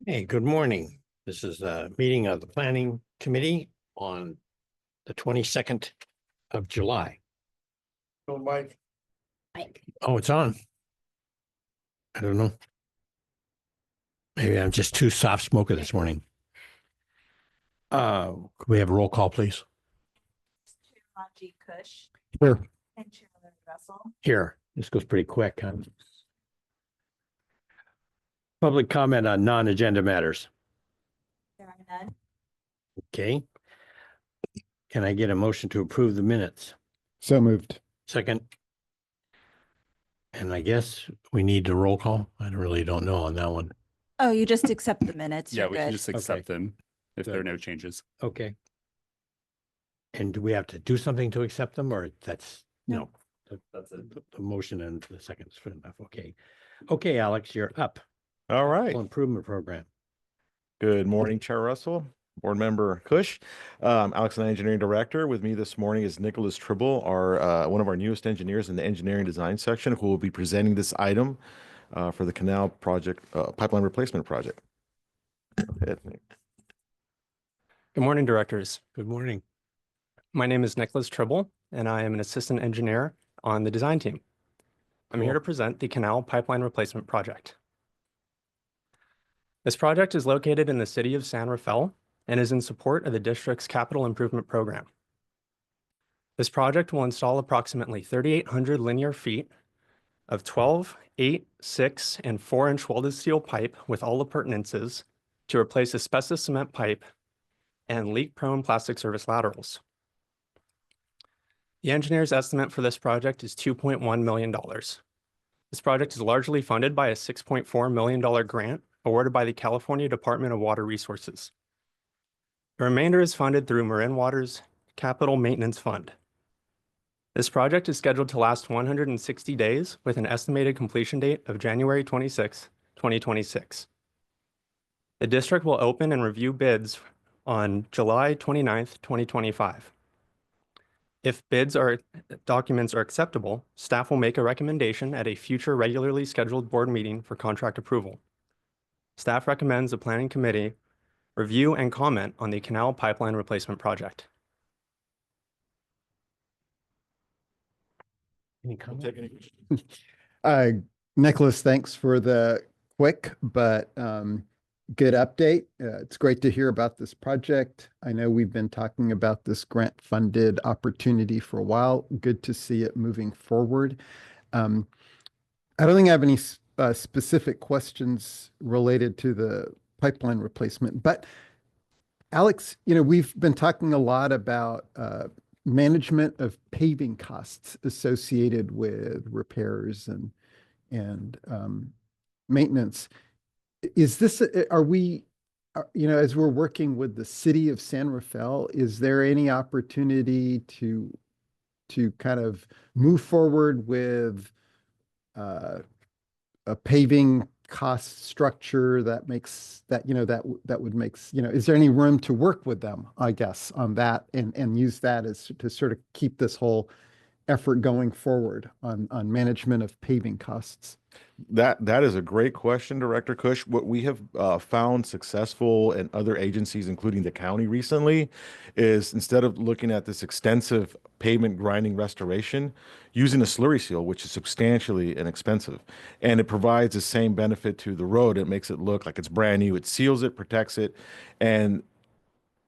Hey, good morning. This is a meeting of the Planning Committee on the 22nd of July. Oh, Mike. Oh, it's on. I don't know. Maybe I'm just too soft smoker this morning. Could we have a roll call, please? Chair Manji Kush Here. and Chairman Russell. Here. This goes pretty quick, huh? Public comment on non-agenda matters. There are none. Okay. Can I get a motion to approve the minutes? So moved. Second. And I guess we need to roll call. I really don't know on that one. Oh, you just accept the minutes. Yeah, You're we can good. just accept them if there are no changes. Okay. And do we have to do something to accept them, or that's, No. That's it. the motion and the second is good enough? Okay. Okay, Alex, you're up. All right. Capital Improvement Program. Good morning, Chair Russell, Board Member Cush. Alex, and Engineering Director. With me this morning is Nicholas Tribble, our one of our newest engineers in the engineering design section, who will be presenting this item for the canal project, pipeline replacement project. Go ahead, Nick. Good morning, directors. Good morning. My name is Nicholas Tribble, and I am an assistant engineer on the design team. I'm here Cool. to present the Canal Pipeline Replacement Project. This project is located in the city of San Rafael and is in support of the district's capital improvement program. This project will install approximately 3,800 linear feet of 12, 8, 6, and 4-inch welded steel pipe with all appurtenances to replace asbestos cement pipe and leak-prone plastic service laterals. The engineer's estimate for this project is $2.1 million. This project is largely funded by a $6.4 million grant awarded by the California Department of Water Resources. The remainder is funded through Marin Water's Capital Maintenance Fund. This project is scheduled to last 160 days with an estimated completion date of January 26, 2026. The district will open and review bids on July 29, 2025. If documents are acceptable, staff will make a recommendation at a future regularly scheduled board meeting for contract approval. Staff recommends the Planning Committee review and comment on the Canal Pipeline Replacement Project. Any comment? Nicholas, thanks for the quick but good update. It's great to hear about this project. I know we've been talking about this grant-funded opportunity for a while. Good to see it moving forward. I don't think I have any specific questions related to the pipeline replacement, but Alex, we've been talking a lot about management of paving costs associated with repairs and maintenance. Is this, are we, as we're working with the city of San Rafael, is there any opportunity to kind of move forward with a paving cost structure that makes that, that would make, is there any room to work with them, I guess, on that and use that as to sort of keep this whole effort going forward on management of paving costs? That is a great question, Director Cush. What we have found successful in other agencies, including the county recently, is instead of looking at this extensive pavement grinding restoration, using a slurry seal, which is substantially inexpensive. And it provides the same benefit to the road. It makes it look like it's brand new. It seals it, protects it, and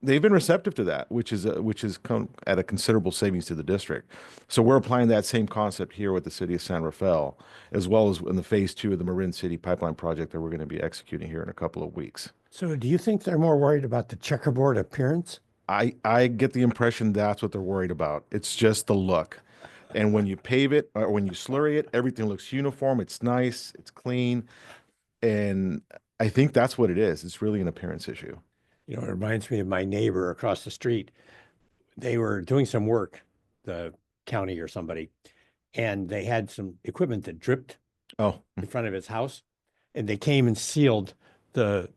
they've been receptive to that, which is come at a considerable savings to the district. So we're applying that same concept here with the city of San Rafael, as well as in the phase 2 of the Marin City pipeline project that we're going to be executing here in a couple of weeks. So do you think they're more worried about the checkerboard appearance? I get the impression that's what they're worried about. It's just the look. And when you pave it or when you slurry it, everything looks uniform. It's nice. It's clean. And I think that's what it is. It's really an appearance issue. It reminds me of my neighbor across the street. They were doing some work, the county or somebody, and they had some equipment that dripped in front of his house, and they came and sealed the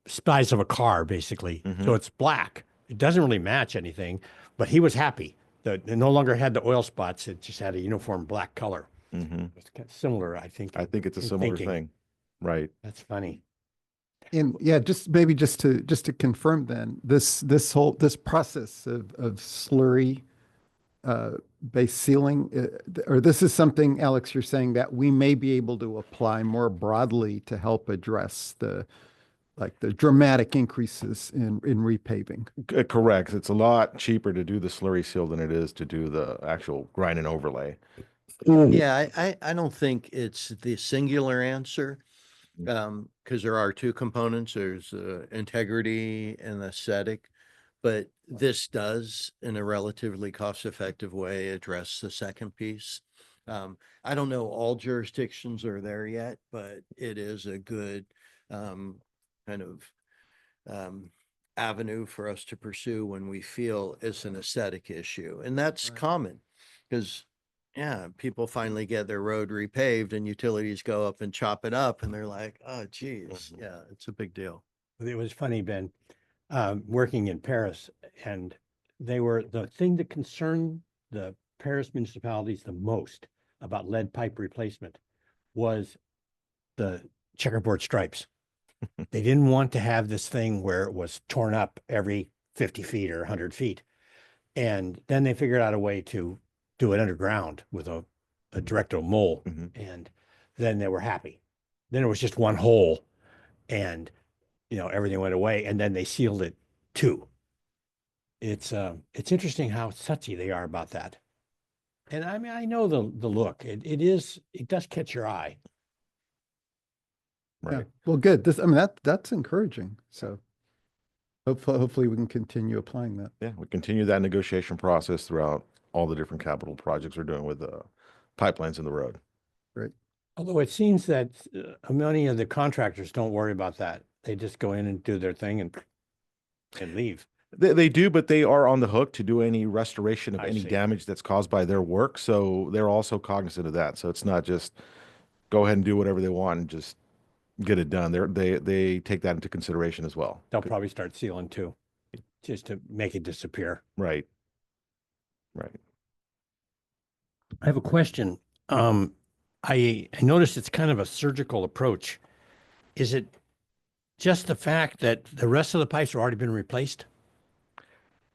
size of a car, basically. So it's black. It doesn't really match anything, but he was happy that it no longer had the oil spots. It just had a uniform black color. It's kind of similar, I think. I think it's a in similar thinking. thing. Right. That's funny. And yeah, just to confirm then, this process of slurry based sealing, or this is something, Alex, you're saying that we may be able to apply more broadly to help address the dramatic increases in repaving. Correct. It's a lot cheaper to do the slurry seal than it is to do the actual grind and overlay. Yeah, I don't think it's the singular answer. Because there are two components, there's integrity and aesthetic. But this does, in a relatively cost-effective way, address the second piece. I don't know all jurisdictions are there yet, but it is a good kind of avenue for us to pursue when we feel it's an aesthetic issue. And that's common because, yeah, people finally get their road repaved and utilities go up and chop it up and they're like, oh, geez, yeah, it's a big deal. It was funny, Ben, working in Paris, and the thing that concerned the Paris municipalities the most about lead pipe replacement was the checkerboard stripes. They didn't want to have this thing where it was torn up every 50 feet or 100 feet. And then they figured out a way to do it underground with a directional mole. And then they were happy. Then it was just one hole and, everything went away, and then they sealed it too. It's interesting how sussy they are about that. And I mean, I know the look, it does catch your eye. Yeah. Well, good. That's encouraging. So hopefully we can continue applying that. Yeah, we continue that negotiation process throughout all the different capital projects we're doing with the pipelines in the road. Great. Although it seems that many of the contractors don't worry about that. They just go in and do their thing and leave. They do, but they are on the hook to do any restoration of I any see. damage that's caused by their work. So they're also cognizant of that. So it's not just go ahead and do whatever they want and just get it done. They take that into consideration as well. They'll probably start sealing too, just to make it disappear. Right. I have a question. I noticed it's kind of a surgical approach. Is it just the fact that the rest of the pipes have already been replaced?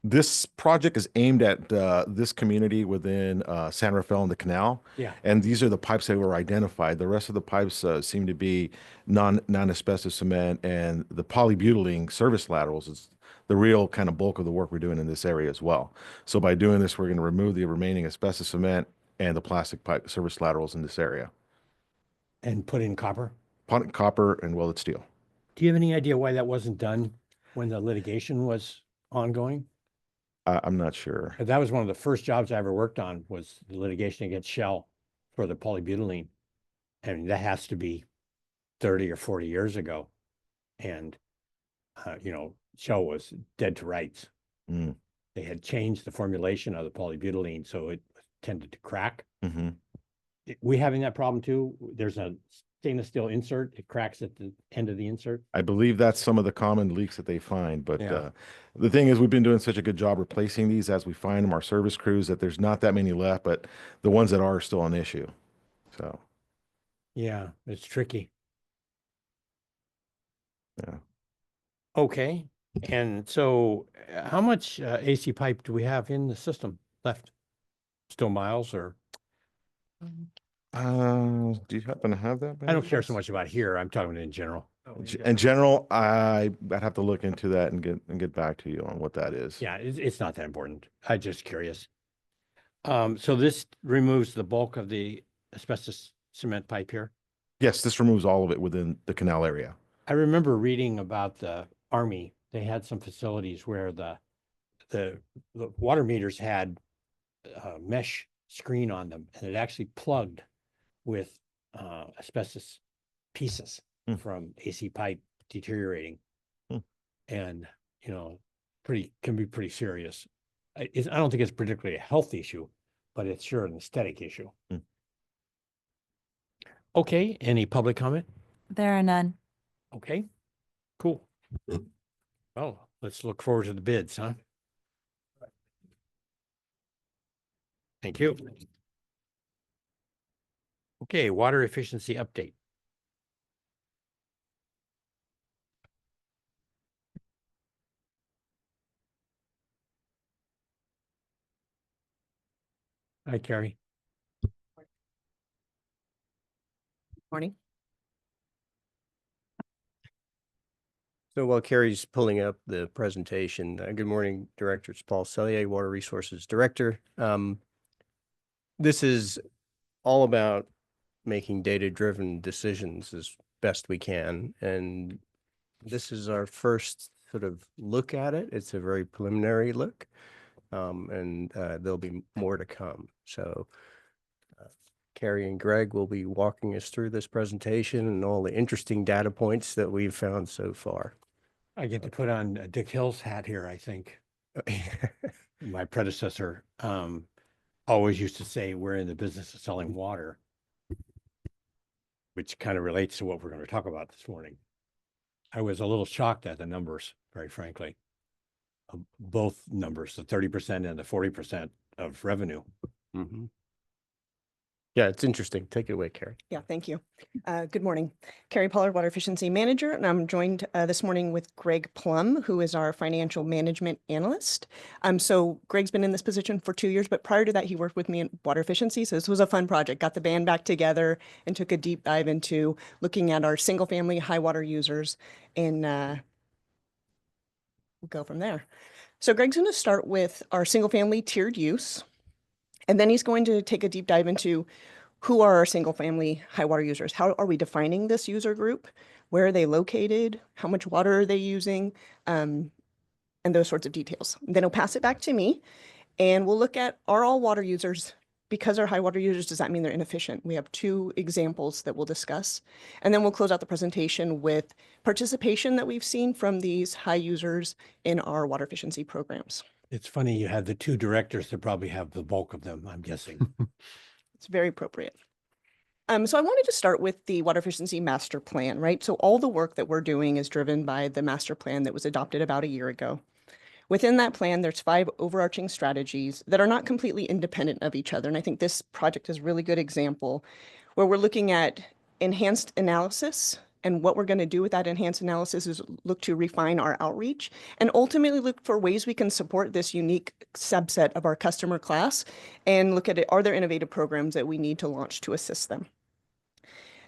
This project is aimed at this community within San Rafael and the canal. Yeah. And these are the pipes that were identified. The rest of the pipes seem to be non-asbestos cement, and the polybutylene service laterals is the real kind of bulk of the work we're doing in this area as well. So by doing this, we're going to remove the remaining asbestos cement and the plastic pipe service laterals in this area. And put in copper? Copper and welded steel. Do you have any idea why that wasn't done when the litigation was ongoing? I'm not sure. That was one of the first jobs I ever worked on, was the litigation against Shell for the polybutylene. And that has to be 30 or 40 years ago. And, Shell was dead to rights. They had changed the formulation of the polybutylene, so it tended to crack. We having that problem too? There's a stainless steel insert, it cracks at the end of the insert. I believe that's some of the common leaks that they find, but Yeah. The thing is, we've been doing such a good job replacing these as we find them, our service crews, that there's not that many left, but the ones that are still an issue. So, Yeah, it's tricky. yeah. Okay, and so how much AC pipe do we have in the system left? Still miles, or? Do you happen to have that? I don't care so much about here, I'm talking in general. In general, I'd have to look into that and get back to you on what that is. Yeah, it's not that important. I'm just curious. So this removes the bulk of the asbestos cement pipe here. Yes, this removes all of it within the canal area. I remember reading about the Army. They had some facilities where the water meters had a mesh screen on them, and it actually plugged with asbestos pieces from AC pipe deteriorating. And, can be pretty serious. I don't think it's particularly a health issue, but it's sure an aesthetic issue. Okay, any public comment? There are none. Okay, cool. Well, let's look forward to the bids, huh? Thank you. Okay, water efficiency update. Hi, Carrie. Morning. So while Carrie's pulling up the presentation, good morning, Director. It's Paul Sellier, Water Resources Director. This is all about making data-driven decisions as best we can. And this is our first sort of look at it. It's a very preliminary look, and there'll be more to come. So Carrie and Greg will be walking us through this presentation and all the interesting data points that we've found so far. I get to put on Dick Hill's hat here, I think. My predecessor always used to say, we're in the business of selling water, which kind of relates to what we're going to talk about this morning. I was a little shocked at the numbers, very frankly. Both numbers, the 30% and the 40% of revenue. Mm-hmm. Yeah, it's interesting. Take it away, Carrie. Yeah, thank you. Good morning. Carrie Pollard, Water Efficiency Manager, and I'm joined this morning with Greg Plum, who is our Financial Management Analyst. So Greg's been in this position for 2 years, but prior to that, he worked with me in water efficiency. So this was a fun project. Got the band back together and took a deep dive into looking at our single-family high water users, and we'll go from there. So Greg's going to start with our single-family tiered use. And then he's going to take a deep dive into who are our single family high water users? How are we defining this user group? Where are they located? How much water are they using? And those sorts of details. Then he'll pass it back to me and we'll look at, are all water users, because they're high water users, does that mean they're inefficient? We have 2 examples that we'll discuss. And then we'll close out the presentation with participation that we've seen from these high users in our water efficiency programs. It's funny, you have the 2 directors that probably have the bulk of them, I'm guessing. It's very appropriate. So I wanted to start with the Water Efficiency Master Plan, right? So all the work that we're doing is driven by the master plan that was adopted about a year ago. Within that plan, there's 5 overarching strategies that are not completely independent of each other. And I think this project is a really good example where we're looking at enhanced analysis. And what we're going to do with that enhanced analysis is look to refine our outreach and ultimately look for ways we can support this unique subset of our customer class and look at it. Are there innovative programs that we need to launch to assist them?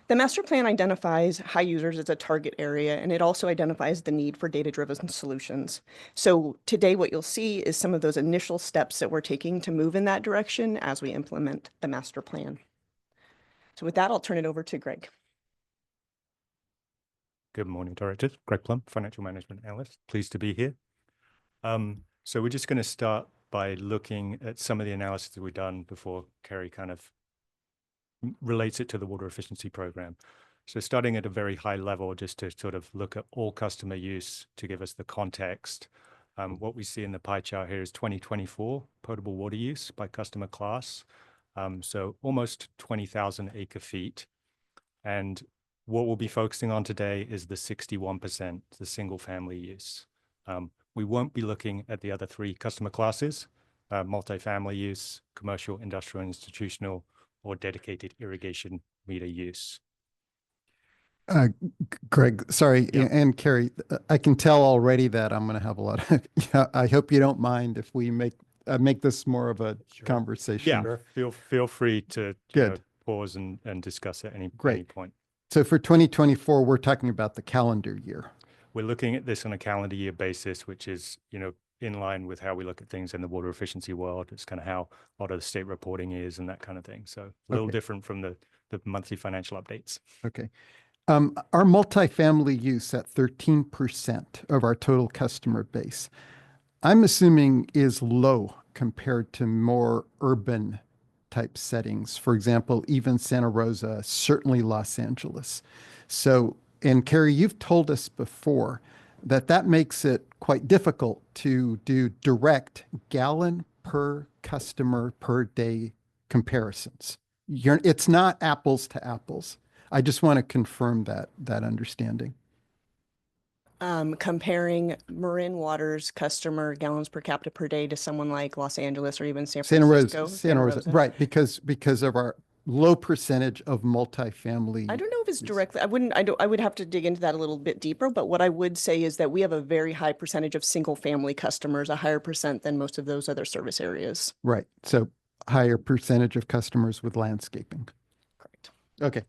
The master plan identifies high users as a target area, and it also identifies the need for data-driven solutions. So today, what you'll see is some of those initial steps that we're taking to move in that direction as we implement the master plan. So with that, I'll turn it over to Greg. Good morning, Director. Greg Plum, Financial Management Analyst. Pleased to be here. So we're just going to start by looking at some of the analysis that we've done before Carrie kind of relates it to the water efficiency program. So starting at a very high level, just to sort of look at all customer use to give us the context. What we see in the pie chart here is 2024 potable water use by customer class. So almost 20,000 acre feet. And what we'll be focusing on today is the 61%, the single family use. We won't be looking at the other 3 customer classes, multifamily use, commercial, industrial, institutional, or dedicated irrigation meter use. Greg, sorry, Yeah. and Carrie, I can tell already that I'm going to have a lot of, I hope you don't mind if we make this more of a conversation. Yeah, feel free to pause and discuss at any point. So for 2024, we're talking about the calendar year. We're looking at this on a calendar year basis, which is, in line with how we look at things in the water efficiency world. It's kind of how a lot of the state reporting is and that kind of thing. So a little different from the monthly financial updates. Okay. Our multifamily use at 13% of our total customer base, I'm assuming is low compared to more urban type settings. For example, even Santa Rosa, certainly Los Angeles. So, and Carrie, you've told us before that makes it quite difficult to do direct gallon per customer per day comparisons. It's not apples to apples. I just want to confirm that understanding. Comparing Marin Water's customer gallons per capita per day to someone like Los Angeles or even Santa Rosa, right? Because of our low percentage of multifamily. I don't know if it's directly, I would have to dig into that a little bit deeper, but what I would say is that we have a very high percentage of single family customers, a higher percent than most of those other service areas. Right. So higher percentage of customers with landscaping. Correct. Okay.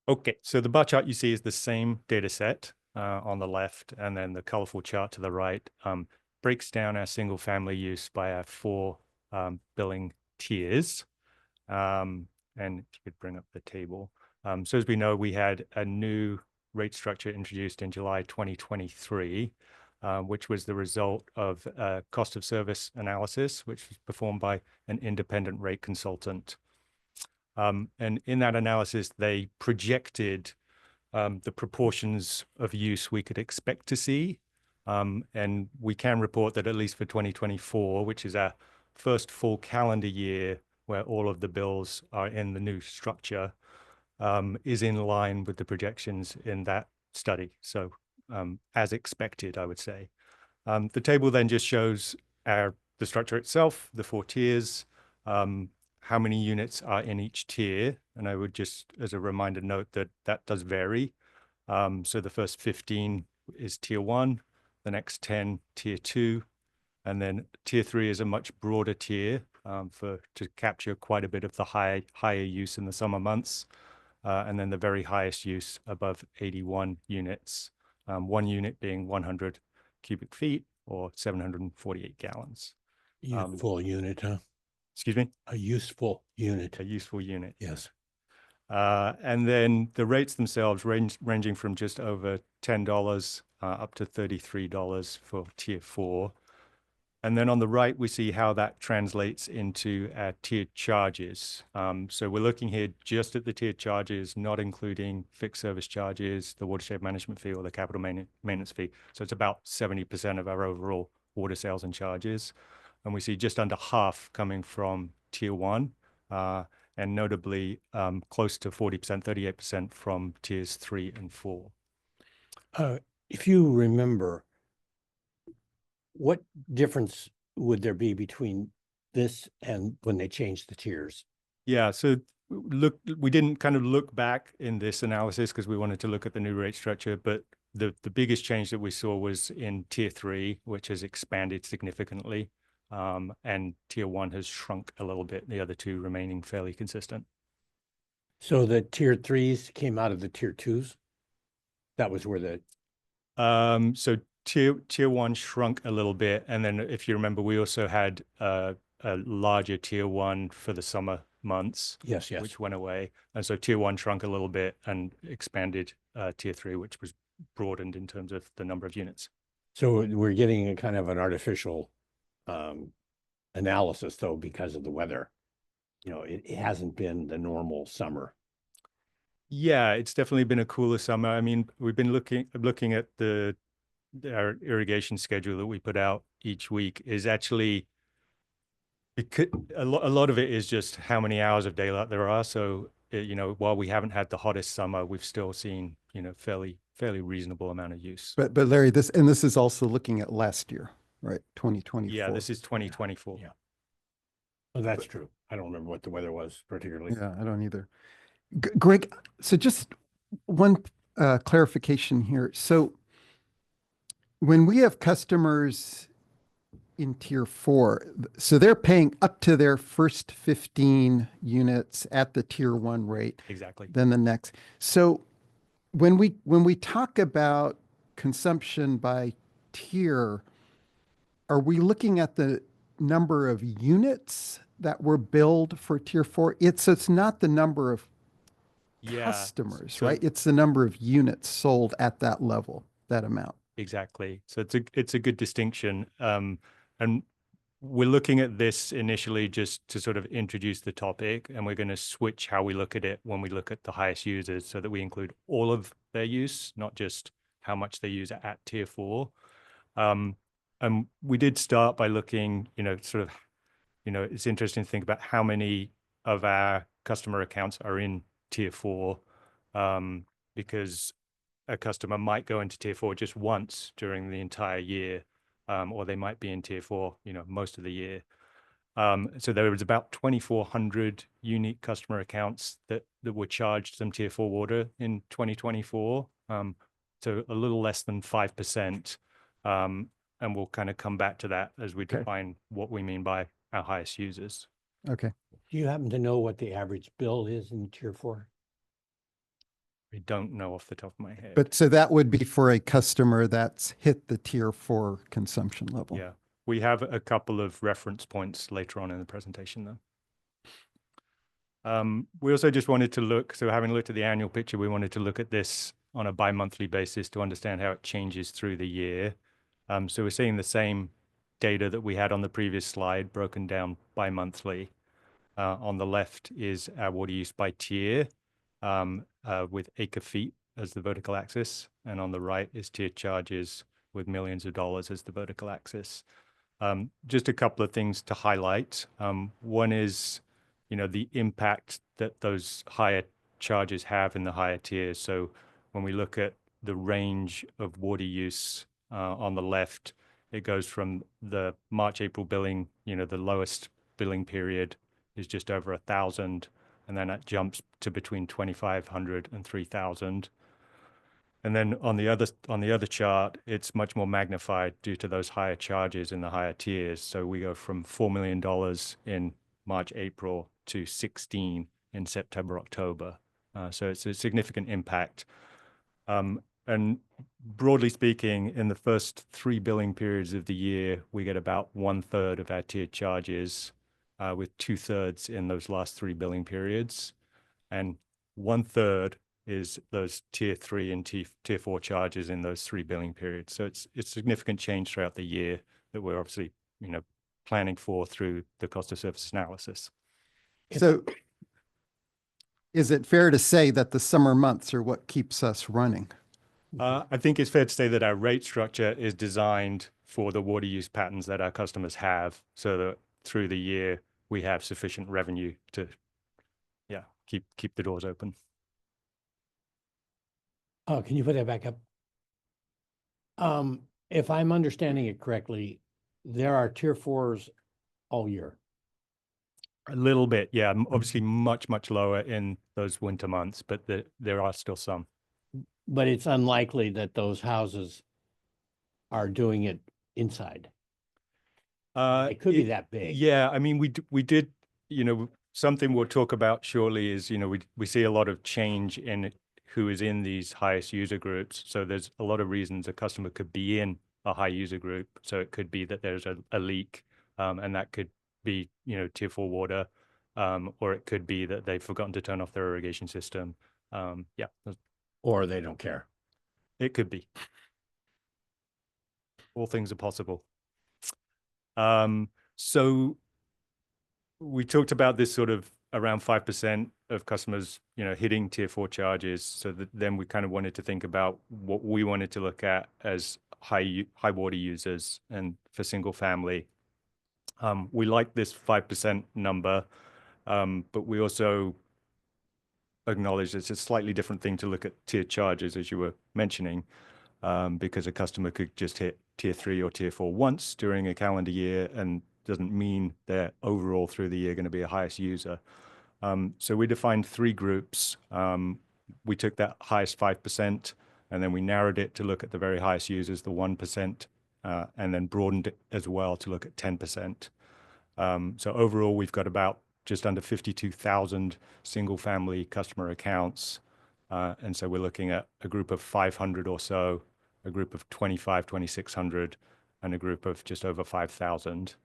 Okay, so the bar chart you see is the same data set on the left, and then the colorful chart to the right breaks down our single family use by our 4 billing tiers. And if you could bring up the table. So as we know, we had a new rate structure introduced in July 2023, which was the result of a cost of service analysis, which was performed by an independent rate consultant. And in that analysis, they projected the proportions of use we could expect to see. And we can report that at least for 2024, which is our first full calendar year where all of the bills are in the new structure, is in line with the projections in that study. So as expected, I would say. The table then just shows the structure itself, the 4 tiers, how many units are in each tier. And I would just, as a reminder, note that that does vary. So the first 15 is tier 1, the next 10, tier 2, and then tier 3 is a much broader tier to capture quite a bit of the higher use in the summer months. And then the very highest use above 81 units, 1 unit being 100 cubic feet or 748 gallons. Full unit, huh? Excuse me? A useful unit. A useful unit. Yes. And then the rates themselves ranging from just over $10 up to $33 for tier 4. And then on the right, we see how that translates into our tiered charges. So we're looking here just at the tiered charges, not including fixed service charges, the watershed management fee, or the capital maintenance fee. So it's about 70% of our overall water sales and charges. And we see just under half coming from tier 1, and notably close to 40%, 38% from tiers 3 and 4. If you remember, what difference would there be between this and when they changed the tiers? Yeah, so we didn't kind of look back in this analysis because we wanted to look at the new rate structure, but the biggest change that we saw was in tier 3, which has expanded significantly. And tier 1 has shrunk a little bit, the other 2 remaining fairly consistent. So the tier 3s came out of the tier 2s? That was where the... So tier 1 shrunk a little bit. And then if you remember, we also had a larger tier 1 for the summer months. Yes. Which went away. And so tier 1 shrunk a little bit and expanded tier 3, which was broadened in terms of the number of units. So we're getting a kind of an artificial analysis, though, because of the weather. You know, it hasn't been the normal summer. Yeah, it's definitely been a cooler summer. I mean, we've been looking at our irrigation schedule that we put out each week is actually, a lot of it is just how many hours of daylight there are. So, you know, while we haven't had the hottest summer, we've still seen, you know, fairly reasonable amount of use. But Larry, this is also looking at last year, right? 2024. Yeah, this is 2024. Yeah. Oh, that's true. I don't remember what the weather was particularly. Yeah, I don't either. Greg, so just one clarification here. So when we have customers in tier 4, so they're paying up to their first 15 units at the tier 1 rate. Exactly. Then the next. So when we talk about consumption by tier, are we looking at the number of units that were billed for tier 4? It's not the number of customers, so, right? It's the number of units sold at that level, that amount. Exactly. So it's a good distinction. And we're looking at this initially just to sort of introduce the topic, and we're going to switch how we look at it when we look at the highest users so that we include all of their use, not just how much they use at tier 4. And we did start by looking, you know, sort of, you know, it's interesting to think about how many of our customer accounts are in tier 4, because a customer might go into tier 4 just once during the entire year, or they might be in tier 4, you know, most of the year. So there was about 2,400 unique customer accounts that were charged some tier 4 water in 2024. So a little less than 5%. and we'll kind of come back to that as we Okay. define what we mean by our highest users. Okay. Do you happen to know what the average bill is in tier 4? I don't know off the top of my head. But so that would be for a customer that's hit the tier 4 consumption level. Yeah, we have a couple of reference points later on in the presentation, though. We also just wanted to look, so having looked at the annual picture, we wanted to look at this on a bi-monthly basis to understand how it changes through the year. So we're seeing the same data that we had on the previous slide broken down bi-monthly. On the left is our water use by tier, with acre feet as the vertical axis, and on the right is tier charges with millions of dollars as the vertical axis. Just a couple of things to highlight. One is, the impact that those higher charges have in the higher tiers. So when we look at the range of water use on the left, it goes from the March-April billing, the lowest billing period is just over 1,000, and then it jumps to between 2,500 and 3,000. And then on the other chart, it's much more magnified due to those higher charges in the higher tiers. So we go from $4 million in March, April to 16 in September, October. So it's a significant impact. And broadly speaking, in the first 3 billing periods of the year, we get about 1/3 of our tiered charges, with 2/3 in those last 3 billing periods. And 1/3 is those tier 3 and tier 4 charges in those 3 billing periods. So it's significant change throughout the year that we're obviously, planning for through the cost of service analysis. So is it fair to say that the summer months are what keeps us running? I think it's fair to say that our rate structure is designed for the water use patterns that our customers have, so that through the year we have sufficient revenue to, keep the doors open. Oh, can you put that back up? If I'm understanding it correctly, there are tier 4s all year. A little bit, yeah. Obviously much, much lower in those winter months, but there are still some. But it's unlikely that those houses are doing it inside. It could be that big. Yeah, I mean, we did, something we'll talk about shortly is, we see a lot of change in who is in these highest user groups. So there's a lot of reasons a customer could be in a high user group. So it could be that there's a leak, and that could be, tier 4 water, or it could be that they've forgotten to turn off their irrigation system. Yeah. Or they don't care. It could be. All things are possible. So we talked about this sort of around 5% of customers, hitting tier 4 charges. So then we kind of wanted to think about what we wanted to look at as high water users and for single family. We like this 5% number, but we also acknowledge it's a slightly different thing to look at tier charges, as you were mentioning, because a customer could just hit tier 3 or tier 4 once during a calendar year and doesn't mean they're overall through the year going to be a highest user. So we defined 3 groups. We took that highest 5%, and then we narrowed it to look at the very highest users, the 1%, and then broadened it as well to look at 10%. So overall, we've got about just under 52,000 single family customer accounts. And so we're looking at a group of 500 or so, a group of 2,600, and a group of just over 5,000.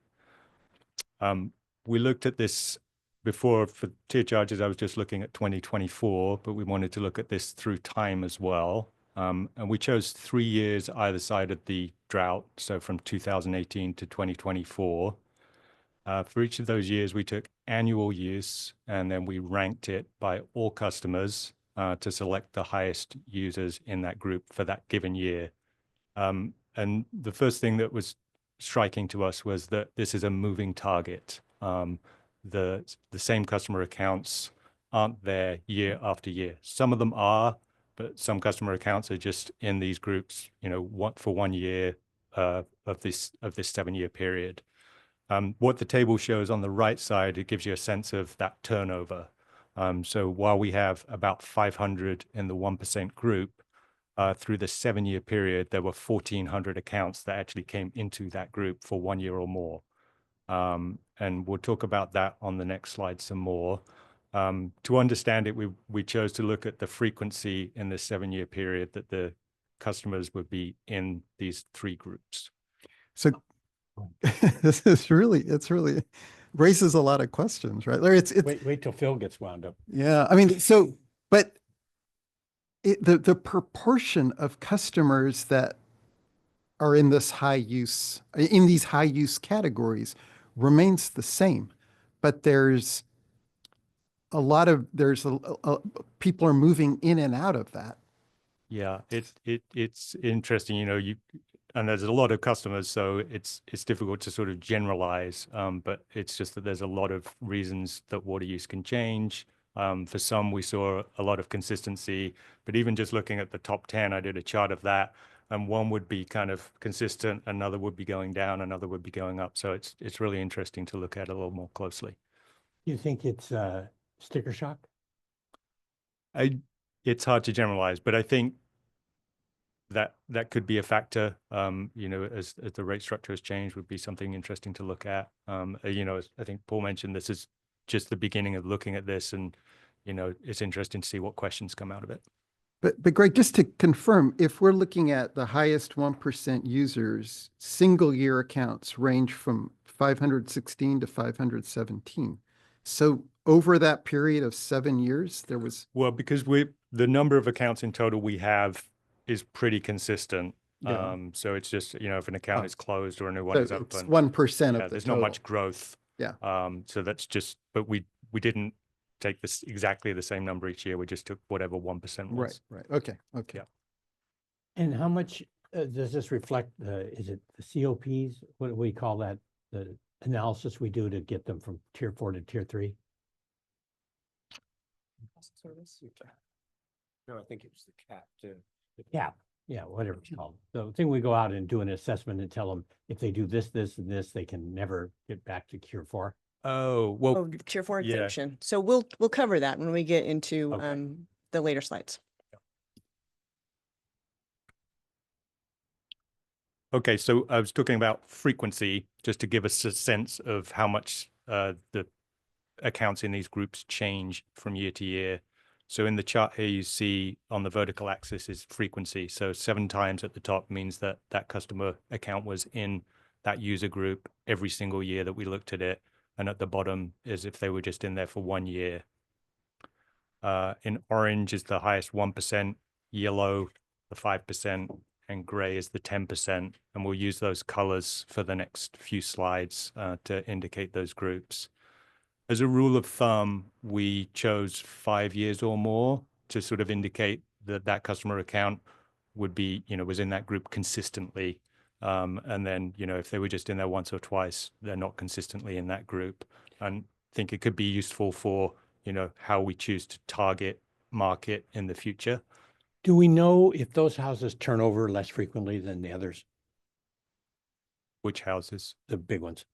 We looked at this before for tier charges. I was just looking at 2024, but we wanted to look at this through time as well. And we chose 3 years either side of the drought, so from 2018 to 2024. For each of those years, we took annual use, and then we ranked it by all customers to select the highest users in that group for that given year. And the first thing that was striking to us was that this is a moving target. The same customer accounts aren't there year after year. Some of them are, but some customer accounts are just in these groups, for 1 year of this 7-year period. What the table shows on the right side, it gives you a sense of that turnover. So while we have about 500 in the 1% group, through the 7-year period, there were 1,400 accounts that actually came into that group for 1 year or more. And we'll talk about that on the next slide some more. To understand it, we chose to look at the frequency in the 7-year period that the customers would be in these 3 groups. So this is it's really raises a lot of questions, right? Larry, it's Wait till Phil gets wound up. yeah, I mean, but the proportion of customers that are in these high use categories remains the same, but there's a lot of people are moving in and out of that. Yeah, it's interesting, and there's a lot of customers, so it's difficult to sort of generalize, but it's just that there's a lot of reasons that water use can change. For some, we saw a lot of consistency, but even just looking at the top 10, I did a chart of that, and one would be kind of consistent, another would be going down, another would be going up. So it's really interesting to look at it a little more closely. You think it's sticker shock? It's hard to generalize, but I think that could be a factor, as the rate structure has changed, would be something interesting to look at. As I think Paul mentioned, this is just the beginning of looking at this, and, it's interesting to see what questions come out of it. But Greg, just to confirm, if we're looking at the highest 1% users, single year accounts range from 516 to 517. So over that period of 7 years, there was. Well, because the number of accounts in total we have is pretty consistent. Yeah. So it's just, if an account is closed or a new one So is it's open. 1% of the there's total. not much growth. Yeah. So that's just, but we didn't take this exactly the same number each year. We just took whatever 1% was. Right. Okay. Yeah. And how much does this reflect, is it the COPs? What do we call that? The analysis we do to get them from tier 4 to tier 3? No, I think it was the cap too. The cap, yeah, whatever it's called. The thing we go out and do an assessment and tell them if they do this, this, and this, they can never get back to tier 4. Oh, well, Oh, tier 4 yeah. exemption. So we'll cover that when we get into Okay. the later slides. okay. So I was talking about frequency, just to give us a sense of how much the accounts in these groups change from year to year. So in the chart here, you see on the vertical axis is frequency. So 7 times at the top means that customer account was in that user group every single year that we looked at it. And at the bottom is if they were just in there for 1 year. In orange is the highest 1%, yellow, the 5%, and gray is the 10%. And we'll use those colors for the next few slides to indicate those groups. As a rule of thumb, we chose 5 years or more to sort of indicate that customer account would be, was in that group consistently. And then, if they were just in there once or twice, they're not consistently in that group. And I think it could be useful for, how we choose to target market in the future. Do we know if those houses turn over less frequently than the others, Which houses? the big ones?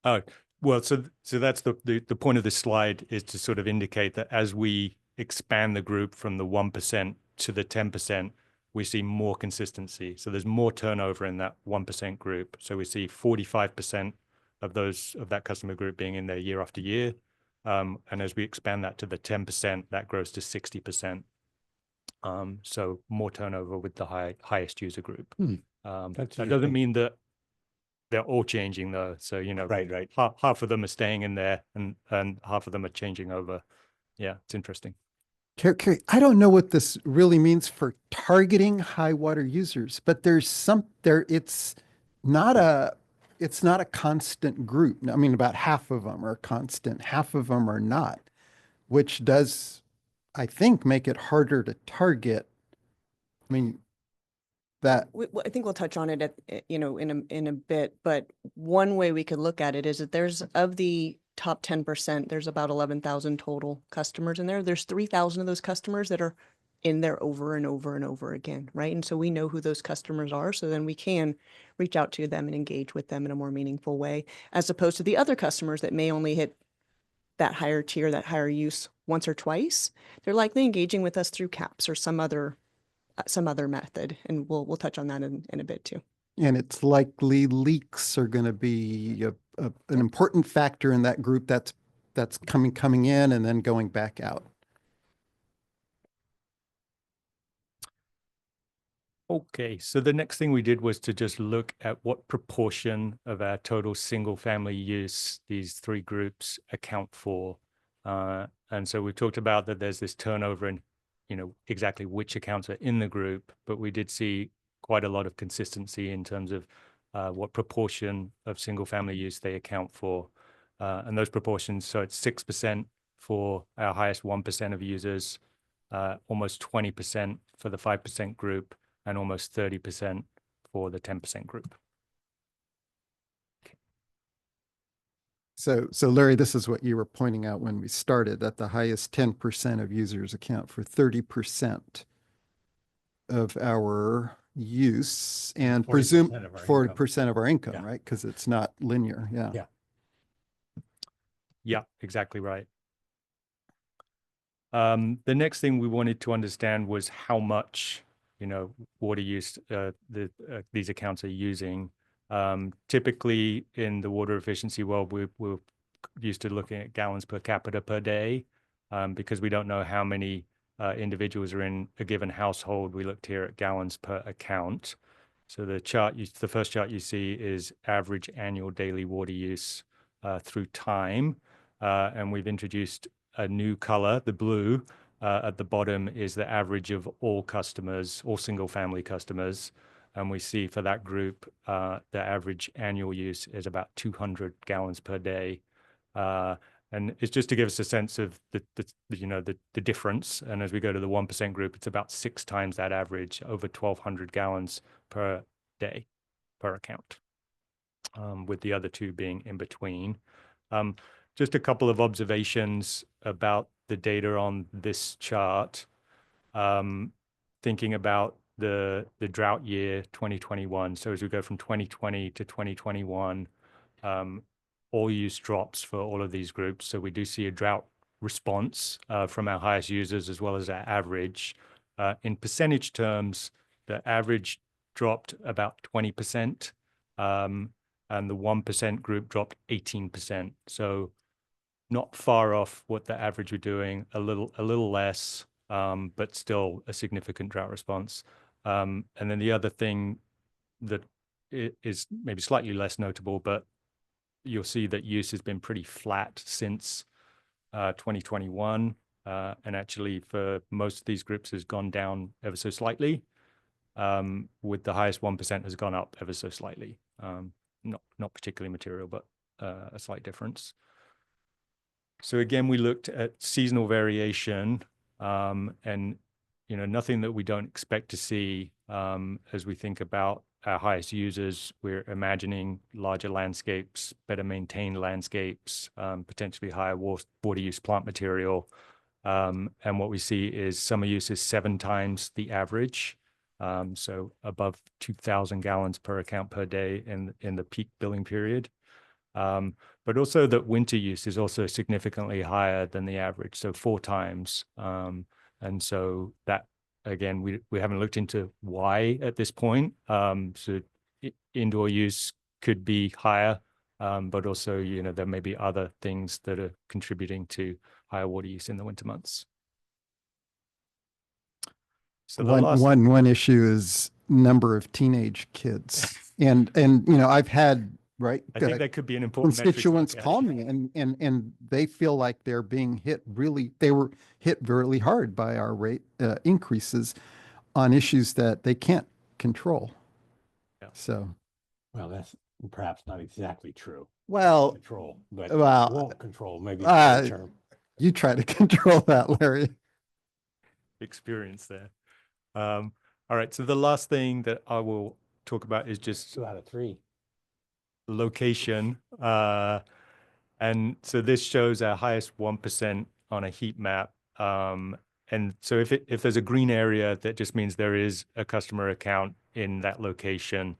Oh, well, so that's the point of this slide, is to sort of indicate that as we expand the group from the 1% to the 10%, we see more consistency. So there's more turnover in that 1% group. So we see 45% of that customer group being in there year after year. And as we expand that to the 10%, that grows to 60%. So more turnover with the highest user group. That doesn't mean that they're all changing though. So, Right. half of them are staying in there and half of them are changing over. Yeah, it's interesting. Carrie, I don't know what this really means for targeting high water users, but it's not a constant group. I mean, about half of them are constant, half of them are not, which does, I think, make it harder to target. I mean, I think we'll touch on it in a bit, but one way we could look at it is that there's, of the top 10%, there's about 11,000 total customers in there. There's 3,000 of those customers that are in there over and over and over again, right? And so we know who those customers are, so then we can reach out to them and engage with them in a more meaningful way, as opposed to the other customers that may only hit that higher tier, that higher use once or twice. They're likely engaging with us through CAPS or some other some other method. And we'll touch on that in a bit too. And it's likely leaks are going to be an important factor in that group that's coming in and then going back out. Okay, so the next thing we did was to just look at what proportion of our total single family use these three groups account for. And so we talked about that there's this turnover in, exactly which accounts are in the group, but we did see quite a lot of consistency in terms of what proportion of single family use they account for. And those proportions, so it's 6% for our highest 1% of users, almost 20% for the 5% group, and almost 30% for the 10% group. So Larry, this is what you were pointing out when we started, that the highest 10% of users account for 30% of our use and 40% of our income, Yeah. right? Because it's not linear. Yeah. Yeah. Yeah, exactly right. The next thing we wanted to understand was how much, water use these accounts are using. Typically in the water efficiency world, we're used to looking at gallons per capita per day because we don't know how many individuals are in a given household. We looked here at gallons per account. So the first chart you see is average annual daily water use through time. And we've introduced a new color, the blue. At the bottom is the average of all customers, all single family customers. And we see for that group, the average annual use is about 200 gallons per day. And it's just to give us a sense of the difference. And as we go to the 1% group, it's about 6 times that average, over 1,200 gallons per day per account, with the other two being in between. Just a couple of observations about the data on this chart. Thinking about the drought year 2021. So as we go from 2020 to 2021, all use drops for all of these groups. So we do see a drought response from our highest users as well as our average. In percentage terms, the average dropped about 20%, and the 1% group dropped 18%. So not far off what the average were doing, a little less, but still a significant drought response. And then the other thing that is maybe slightly less notable, but you'll see that use has been pretty flat since 2021. And actually for most of these groups has gone down ever so slightly, with the highest 1% has gone up ever so slightly. Not particularly material, but a slight difference. So again, we looked at seasonal variation, and nothing that we don't expect to see as we think about our highest users. We're imagining larger landscapes, better maintained landscapes, potentially higher water use plant material. And what we see is summer use is 7 times the average, so above 2,000 gallons per account per day in the peak billing period. But also that winter use is also significantly higher than the average, so 4 times. And so that, again, we haven't looked into why at this point. So indoor use could be higher, but also, there may be other things that are contributing to higher water use in the winter months. So one issue is number of teenage kids. And I've had, right? I think that could be an important metric to look Constituents at. call me and they feel like they're being they were hit really hard by our rate increases on issues that they can't control. Yeah. So, Well, that's perhaps not exactly true. well, Control, but well, won't control, maybe the right term. you try to control that, Larry. Experience there. All right, so the last thing that I will talk about is just 2 out of 3. location. And so this shows our highest 1% on a heat map. And so if there's a green area, that just means there is a customer account in that location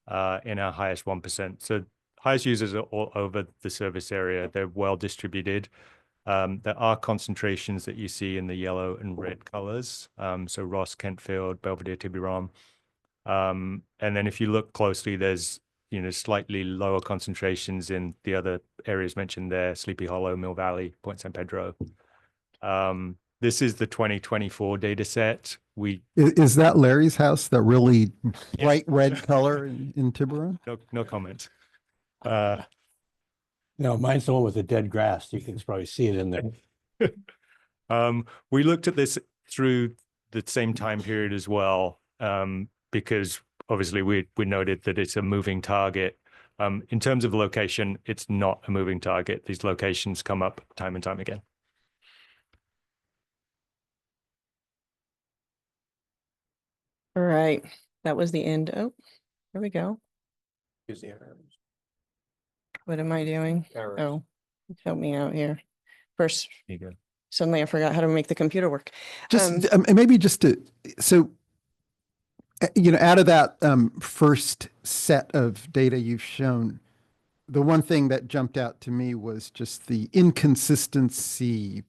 in our highest 1%. So highest users are all over the service area. They're well distributed. There are concentrations that you see in the yellow and red colors. So Ross, Kentfield, Belvedere, Tiburon. And then if you look closely, there's, slightly lower concentrations in the other areas mentioned there, Sleepy Hollow, Mill Valley, Point San Pedro. This is the 2024 data set. Is that Larry's house, that really bright red color in Tiburon? No comment. No, mine's the one with the dead grass. You can probably see it in there. We looked at this through the same time period as well, because obviously we noted that it's a moving target. In terms of location, it's not a moving target. These locations come up time and time again. All right, that was the end. Oh, there we go. What am I doing? Oh, help me out here. First, There you go. suddenly I forgot how to make the computer work. Just maybe just to, so, out of that first set of data you've shown, the one thing that jumped out to me was just the inconsistency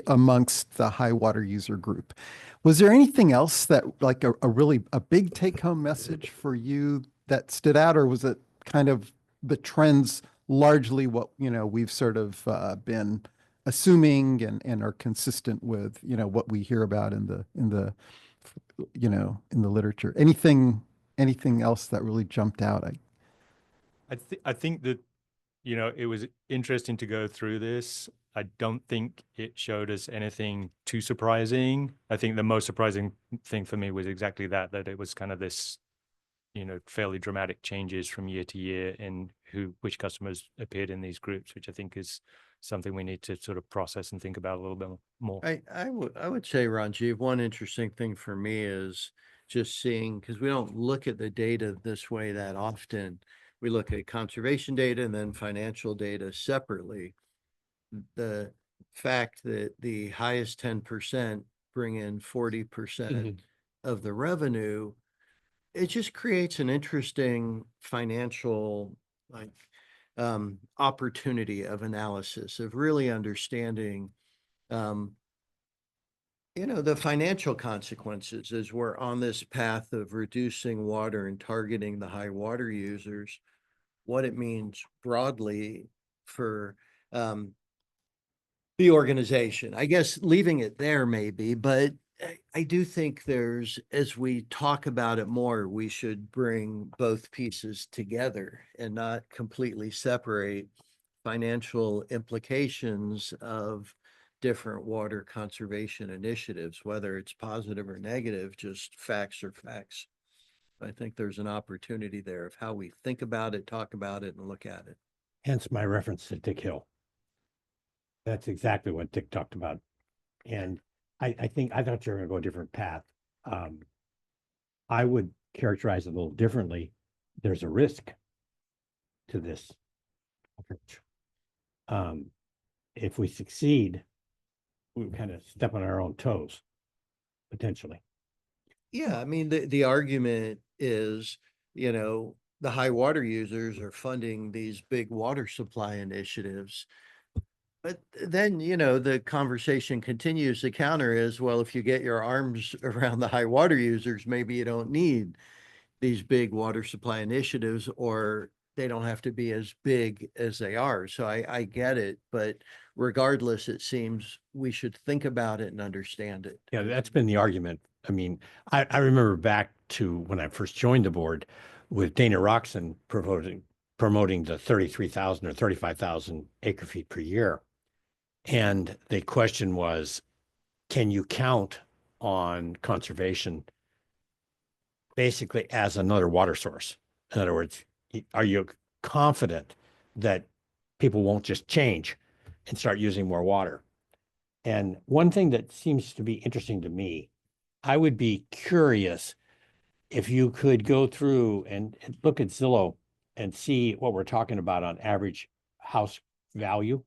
amongst the high water user group. Was there anything else that, like a really big take home message for you that stood out, or was it kind of the trends largely what, we've sort of been assuming and are consistent with, what we hear about in the literature? Anything else that really jumped out? I think that, it was interesting to go through this. I don't think it showed us anything too surprising. I think the most surprising thing for me was exactly that it was kind of this, fairly dramatic changes from year to year in which customers appeared in these groups, which I think is something we need to sort of process and think about a little bit more. I would say, Ranjiv, one interesting thing for me is just seeing, because we don't look at the data this way that often. We look at conservation data and then financial data separately. The fact that the highest 10% bring in 40% of the revenue, it just creates an interesting financial opportunity of analysis, of really understanding the financial consequences as we're on this path of reducing water and targeting the high water users, what it means broadly for the organization. I guess leaving it there maybe, but I do think as we talk about it more, we should bring both pieces together and not completely separate financial implications of different water conservation initiatives, whether it's positive or negative, just facts are facts. I think there's an opportunity there of how we think about it, talk about it, and look at it. Hence my reference to Dick Hill. That's exactly what Dick talked about. And I thought you were going to go a different path. I would characterize it a little differently. There's a risk to this approach. If we succeed, we kind of step on our own toes, potentially. Yeah, I mean, the argument is, the high water users are funding these big water supply initiatives. But then, the conversation continues. The counter is, well, if you get your arms around the high water users, maybe you don't need these big water supply initiatives, or they don't have to be as big as they are. So I get it. But regardless, it seems we should think about it and understand it. Yeah, that's been the argument. I mean, I remember back to when I first joined the board with Dana Roxon promoting the 33,000 or 35,000 acre feet per year. And the question was, can you count on conservation basically as another water source? In other words, are you confident that people won't just change and start using more water? And one thing that seems to be interesting to me, I would be curious if you could go through and look at Zillow and see what we're talking about on average house value.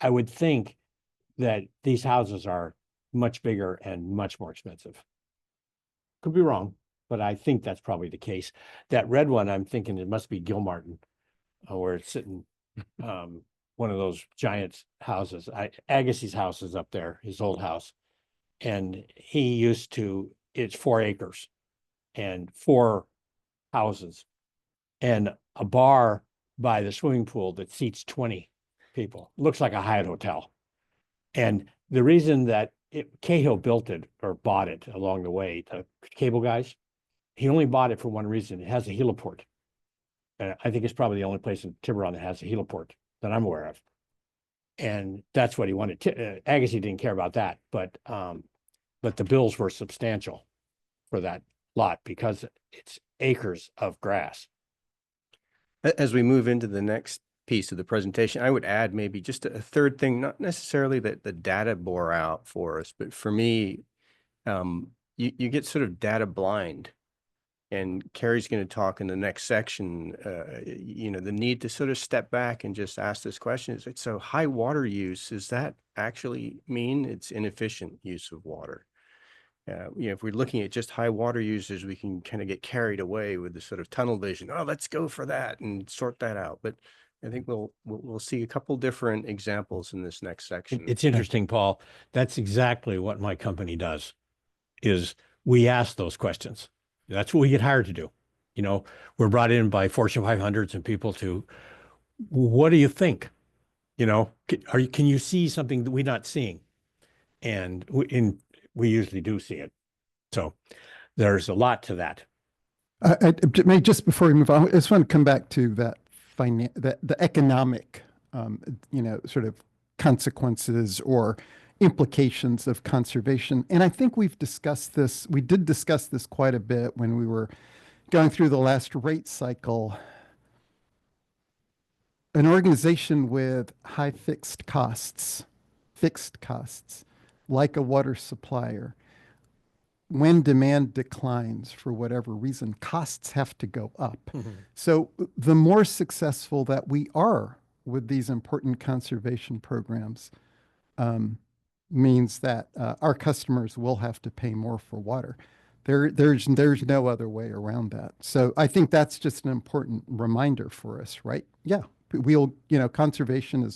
I would think that these houses are much bigger and much more expensive. Could be wrong, but I think that's probably the case. That red one, I'm thinking it must be Gilmartin, where it's sitting one of those giant houses. Agassiz house is up there, his old house. And he used to, it's 4 acres and 4 houses and a bar by the swimming pool that seats 20 people. Looks like a Hyatt hotel. And the reason that Cahill built it or bought it along the way, the cable guys, he only bought it for one reason. It has a heliport. And I think it's probably the only place in Tiburon that has a heliport that I'm aware of. And that's what he wanted. Agassiz didn't care about that, but the bills were substantial for that lot because it's acres of grass. As we move into the next piece of the presentation, I would add maybe just a third thing, not necessarily that the data bore out for us, but for me, you get sort of data blind. And Carrie's going to talk in the next section, the need to sort of step back and just ask this question. Is it so high water use, does that actually mean it's inefficient use of water? If we're looking at just high water users, we can kind of get carried away with the sort of tunnel vision. Oh, let's go for that and sort that out. But I think we'll see a couple different examples in this next section. It's interesting, Paul. That's exactly what my company does, is we ask those questions. That's what we get hired to do. We're brought in by Fortune 500s and people to, what do you think? Can you see something that we're not seeing? And we usually do see it. So there's a lot to that. Just before we move on, I just want to come back to that the economic, sort of consequences or implications of conservation. And I think we've discussed this. We did discuss this quite a bit when we were going through the last rate cycle. An organization with high fixed costs, like a water supplier, when demand declines for whatever reason, costs have to go up. So the more successful that we are with these important conservation programs, means that our customers will have to pay more for water. There's no other way around that. So I think that's just an important reminder for us, right? Yeah, conservation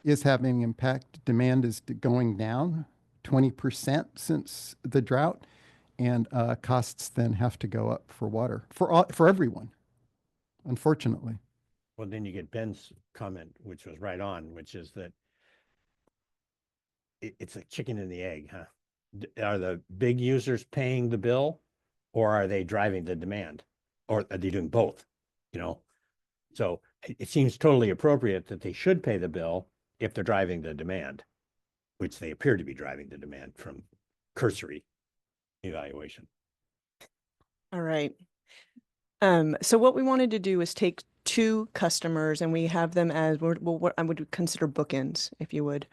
is having impact. Demand is going down 20% since the drought, and costs then have to go up for water for everyone, unfortunately. Well, then you get Ben's comment, which was right on, which is that it's a chicken and the egg, huh? Are the big users paying the bill, or are they driving the demand, or are they doing both? So it seems totally appropriate that they should pay the bill if they're driving the demand, which they appear to be driving the demand from cursory evaluation. All right. So what we wanted to do is take 2 customers and we have them as what I would consider bookends, if you would.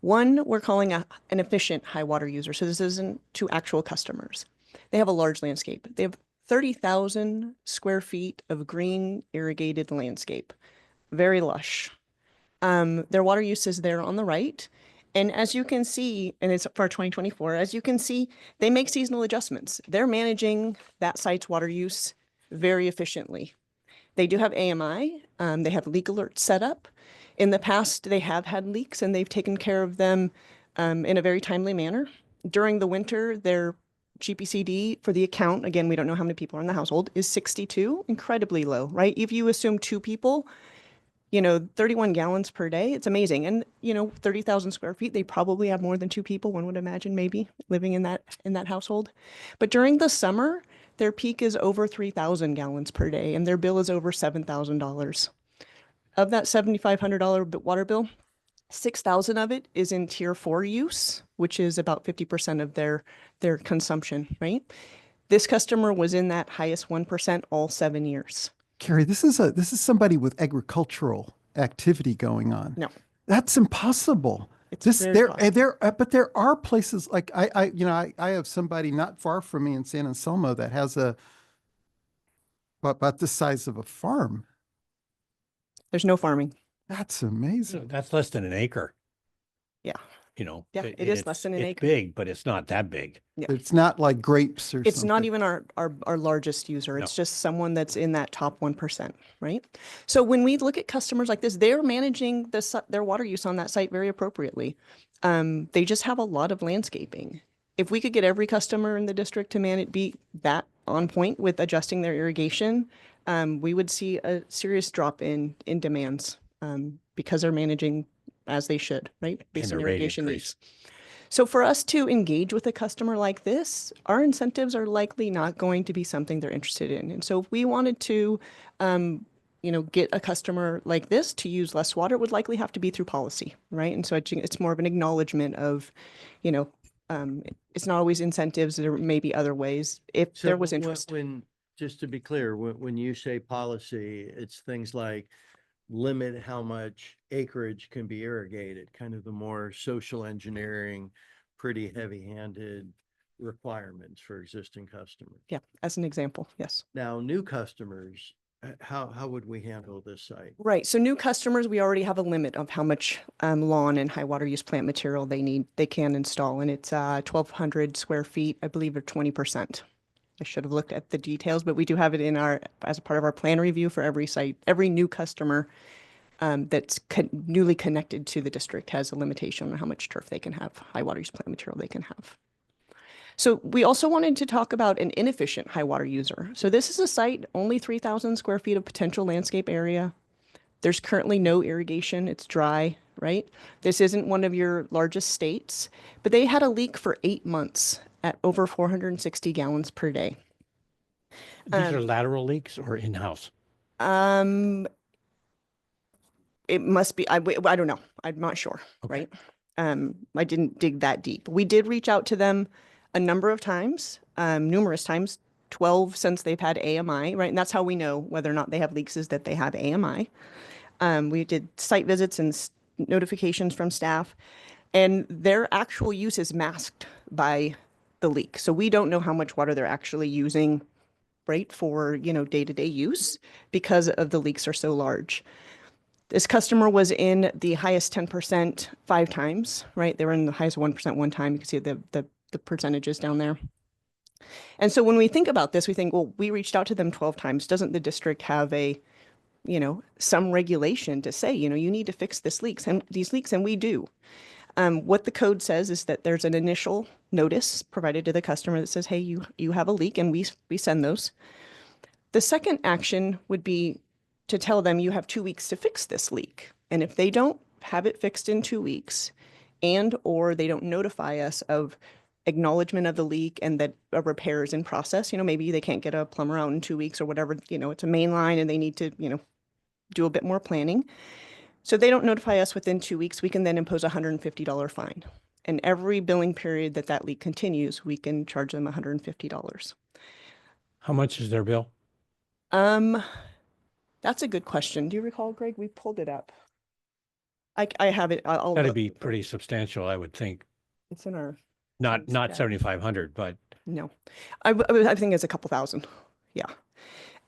One, we're calling an efficient high water user. So this isn't 2 actual customers. They have a large landscape. They have 30,000 square feet of green irrigated landscape, very lush. Their water use is there on the right. And as you can see, and it's for 2024, as you can see, they make seasonal adjustments. They're managing that site's water use very efficiently. They do have AMI. They have leak alerts set up. In the past, they have had leaks and they've taken care of them in a very timely manner. During the winter, their GPCD for the account, again, we don't know how many people are in the household, is 62, incredibly low, right? If you assume 2 people, 31 gallons per day, it's amazing. And, 30,000 square feet, they probably have more than 2 people, one would imagine, maybe living in that household. But during the summer, their peak is over 3,000 gallons per day and their bill is over $7,000. Of that $7,500 water bill, 6,000 of it is in tier 4 use, which is about 50% of their consumption, right? This customer was in that highest 1% all 7 years. Carrie, this is somebody with agricultural activity going on. No, that's impossible. It's very costly. But there are places like I have somebody not far from me in San Anselmo that has about the size of a farm. There's no farming. That's amazing. That's less than an acre. Yeah. you know. Yeah, it is less than an it's acre. big, but it's not that big. Yeah. It's not like grapes or It's not something. even our largest user. It's No. just someone that's in that top 1%, right? So when we look at customers like this, they're managing their water use on that site very appropriately. They just have a lot of landscaping. If we could get every customer in the district to be that on point with adjusting their irrigation, we would see a serious drop in demands because they're managing as they should, right? Based on their rate irrigation increase. needs. So for us to engage with a customer like this, our incentives are likely not going to be something they're interested in. And so if we wanted to, get a customer like this to use less water, it would likely have to be through policy, right? And so it's more of an acknowledgement of, it's not always incentives. There may be other ways if So there was when- interest. Just to be clear, when you say policy, it's things like limit how much acreage can be irrigated, kind of the more social engineering, pretty heavy-handed requirements for existing customers. Yeah, as an example, yes. Now, new customers, how would we handle this site? Right. So new customers, we already have a limit of how much lawn and high water use plant material they can install. And it's 1,200 square feet, I believe, or 20%. I should have looked at the details, but we do have it as a part of our plan review for every site. Every new customer that's newly connected to the district has a limitation on how much turf they can have, high water use plant material they can have. So we also wanted to talk about an inefficient high water user. So this is a site, only 3,000 square feet of potential landscape area. There's currently no irrigation. It's dry, right? This isn't one of your largest states, but they had a leak for 8 months at over 460 gallons per day. These are lateral leaks or in-house? It must be, I don't know. I'm not sure, Okay. right? I didn't dig that deep. We did reach out to them a number of times, numerous times, 12 since they've had AMI, right? And that's how we know whether or not they have leaks is that they have AMI. We did site visits and notifications from staff, and their actual use is masked by the leak. So we don't know how much water they're actually using, right, for, day-to-day use because of the leaks are so large. This customer was in the highest 10% 5 times, right? They were in the highest 1% one time. You can see the percentages down there. And so when we think about this, we think, well, we reached out to them 12 times. Doesn't the district have some regulation to say, you need to fix these leaks? And we do. What the code says is that there's an initial notice provided to the customer that says, hey, you have a leak, and we send those. The second action would be to tell them you have 2 weeks to fix this leak. And if they don't have it fixed in 2 weeks or they don't notify us of acknowledgement of the leak and that a repair is in process, maybe they can't get a plumber out in 2 weeks or whatever, it's a main line and they need to, do a bit more planning. So they don't notify us within 2 weeks, we can then impose a $150 fine. And every billing period that leak continues, we can charge them $150. How much is their bill? That's a good question. Do you recall, Greg? We pulled it up. I have it. I'll That'd be pretty substantial, I would think. It's in our, Not Yeah. 7,500, but no, I think it's a couple thousand. Yeah.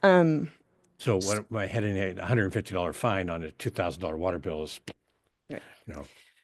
so what am I heading at $150 fine on a $2,000 water bill is, Right. I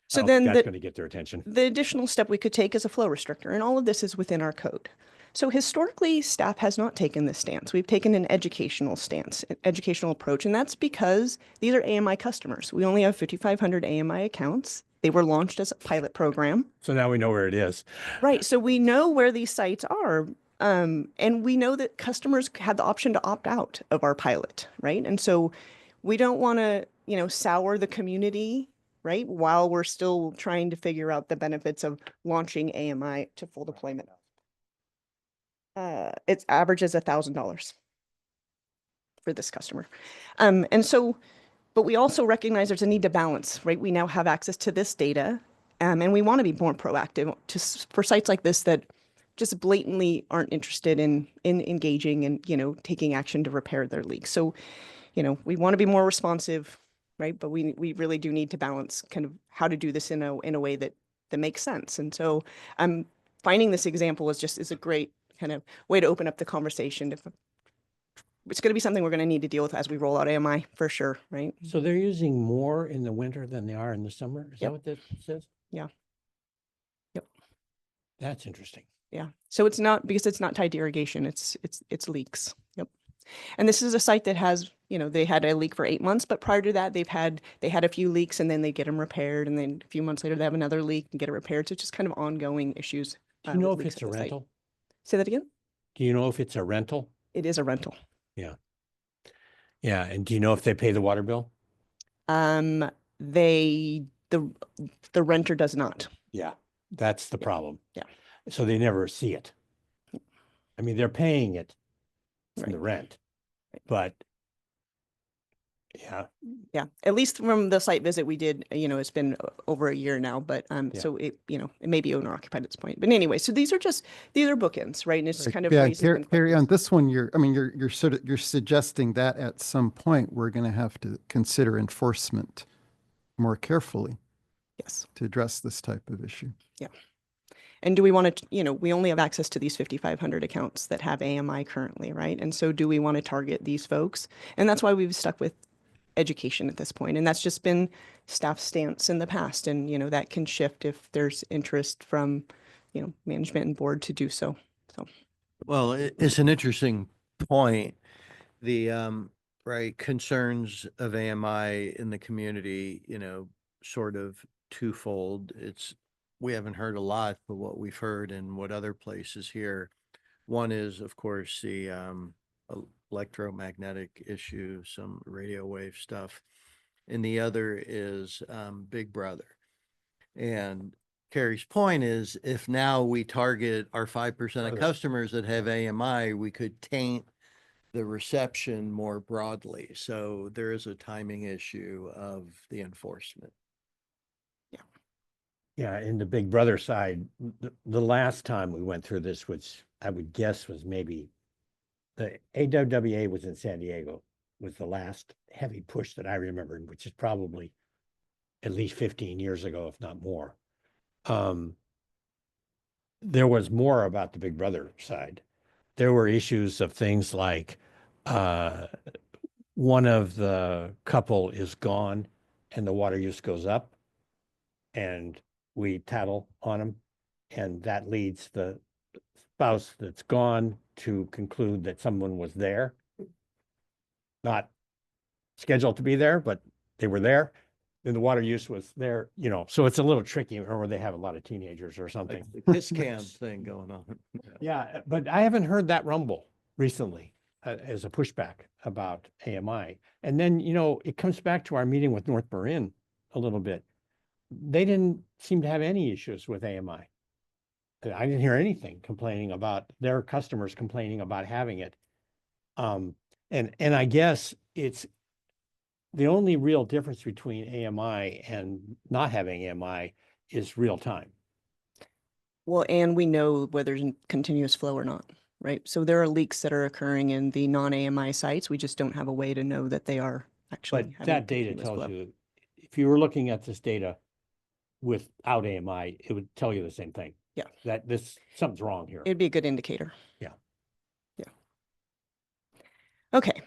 So don't then think that's going to get their attention. the additional step we could take is a flow restrictor, and all of this is within our code. So historically, staff has not taken this stance. We've taken an educational stance, an educational approach, and that's because these are AMI customers. We only have 5,500 AMI accounts. They were launched as a pilot program. So now we know where it is. Right. So we know where these sites are. And we know that customers had the option to opt out of our pilot, right? And so we don't want to, sour the community, right? While we're still trying to figure out the benefits of launching AMI to full deployment. Its average is $1,000 for this customer. But we also recognize there's a need to balance, right? We now have access to this data, and we want to be more proactive for sites like this that just blatantly aren't interested in engaging and, taking action to repair their leaks. So, we want to be more responsive, right? But we really do need to balance kind of how to do this in a way that makes sense. And so finding this example is a great kind of way to open up the conversation. It's going to be something we're going to need to deal with as we roll out AMI for sure, right? So they're using more in the winter than they are in the summer? Is that Yep. what that says? Yeah. That's interesting. Yeah. So it's not, because it's not tied to irrigation, it's it's leaks. Yep. And this is a site that has, you know, they had a leak for 8 months, but prior to that, they had a few leaks and then they get them repaired. And then a few months later, they have another leak and get it repaired. So it's just kind of ongoing issues. Do you know with if leaks it's at a the site. rental? Say that again? Do you know if it's a rental? It is a rental. Yeah. Yeah. And do you know if they pay the water bill? The renter does not. Yeah, that's the problem. Yeah. So they never see it. I mean, they're paying it from Right. the rent, Right. but yeah, Yeah, at least from the site visit we did, you know, it's been over a year now, but Yeah. so it, you know, it may be owner occupied at this point. But anyway, so these are bookends, right? And it's Right. kind of Yeah, raises them Carrie, on questions. this one, you're suggesting that at some point, we're going to have to consider enforcement more carefully Yes. to address this type of issue. And do we want to, you know, we only have access to these 5,500 accounts that have AMI currently, right? And so do we want to target these folks? And that's why we've stuck with education at this point. And that's just been staff's stance in the past. And, you know, that can shift if there's interest from, you know, management and board to do so. So, Well, it's an interesting point. The, right, concerns of AMI in the community, you know, sort of twofold. We haven't heard a lot, but what we've heard and what other places hear. One is, of course, the electromagnetic issue, some radio wave stuff. And the other is Big Brother. And Carrie's point is, if now we target our 5% of customers that have AMI, we could taint the reception more broadly. So there is a timing issue of the enforcement. yeah. In the Big Brother side, the last time we went through this, which I would guess was maybe the AWWA was in San Diego, was the last heavy push that I remembered, which is probably at least 15 years ago, if not more. There was more about the Big Brother side. There were issues of things like one of the couple is gone and the water use goes up and we tattle on them. And that leads the spouse that's gone to conclude that someone was there, not scheduled to be there, but they were there. Then the water use was there, you know, so it's a little tricky, or they have a lot of teenagers or something. Like the kiss cam thing going on. Yeah, but I haven't heard that rumble recently as a pushback about AMI. And then, you know, it comes back to our meeting with North Marin a little bit. They didn't seem to have any issues with AMI. I didn't hear anything complaining about their customers complaining about having it. And I guess it's the only real difference between AMI and not having AMI is real time. well, and we know whether there's continuous flow or not, right? So there are leaks that are occurring in the non-AMI sites. We just don't have a way to know that they are actually But having that data continuous tells flow. you, if you were looking at this data without AMI, it would tell you the same thing. Yeah. That something's wrong here. It'd be a good indicator. Yeah. Yeah. Okay.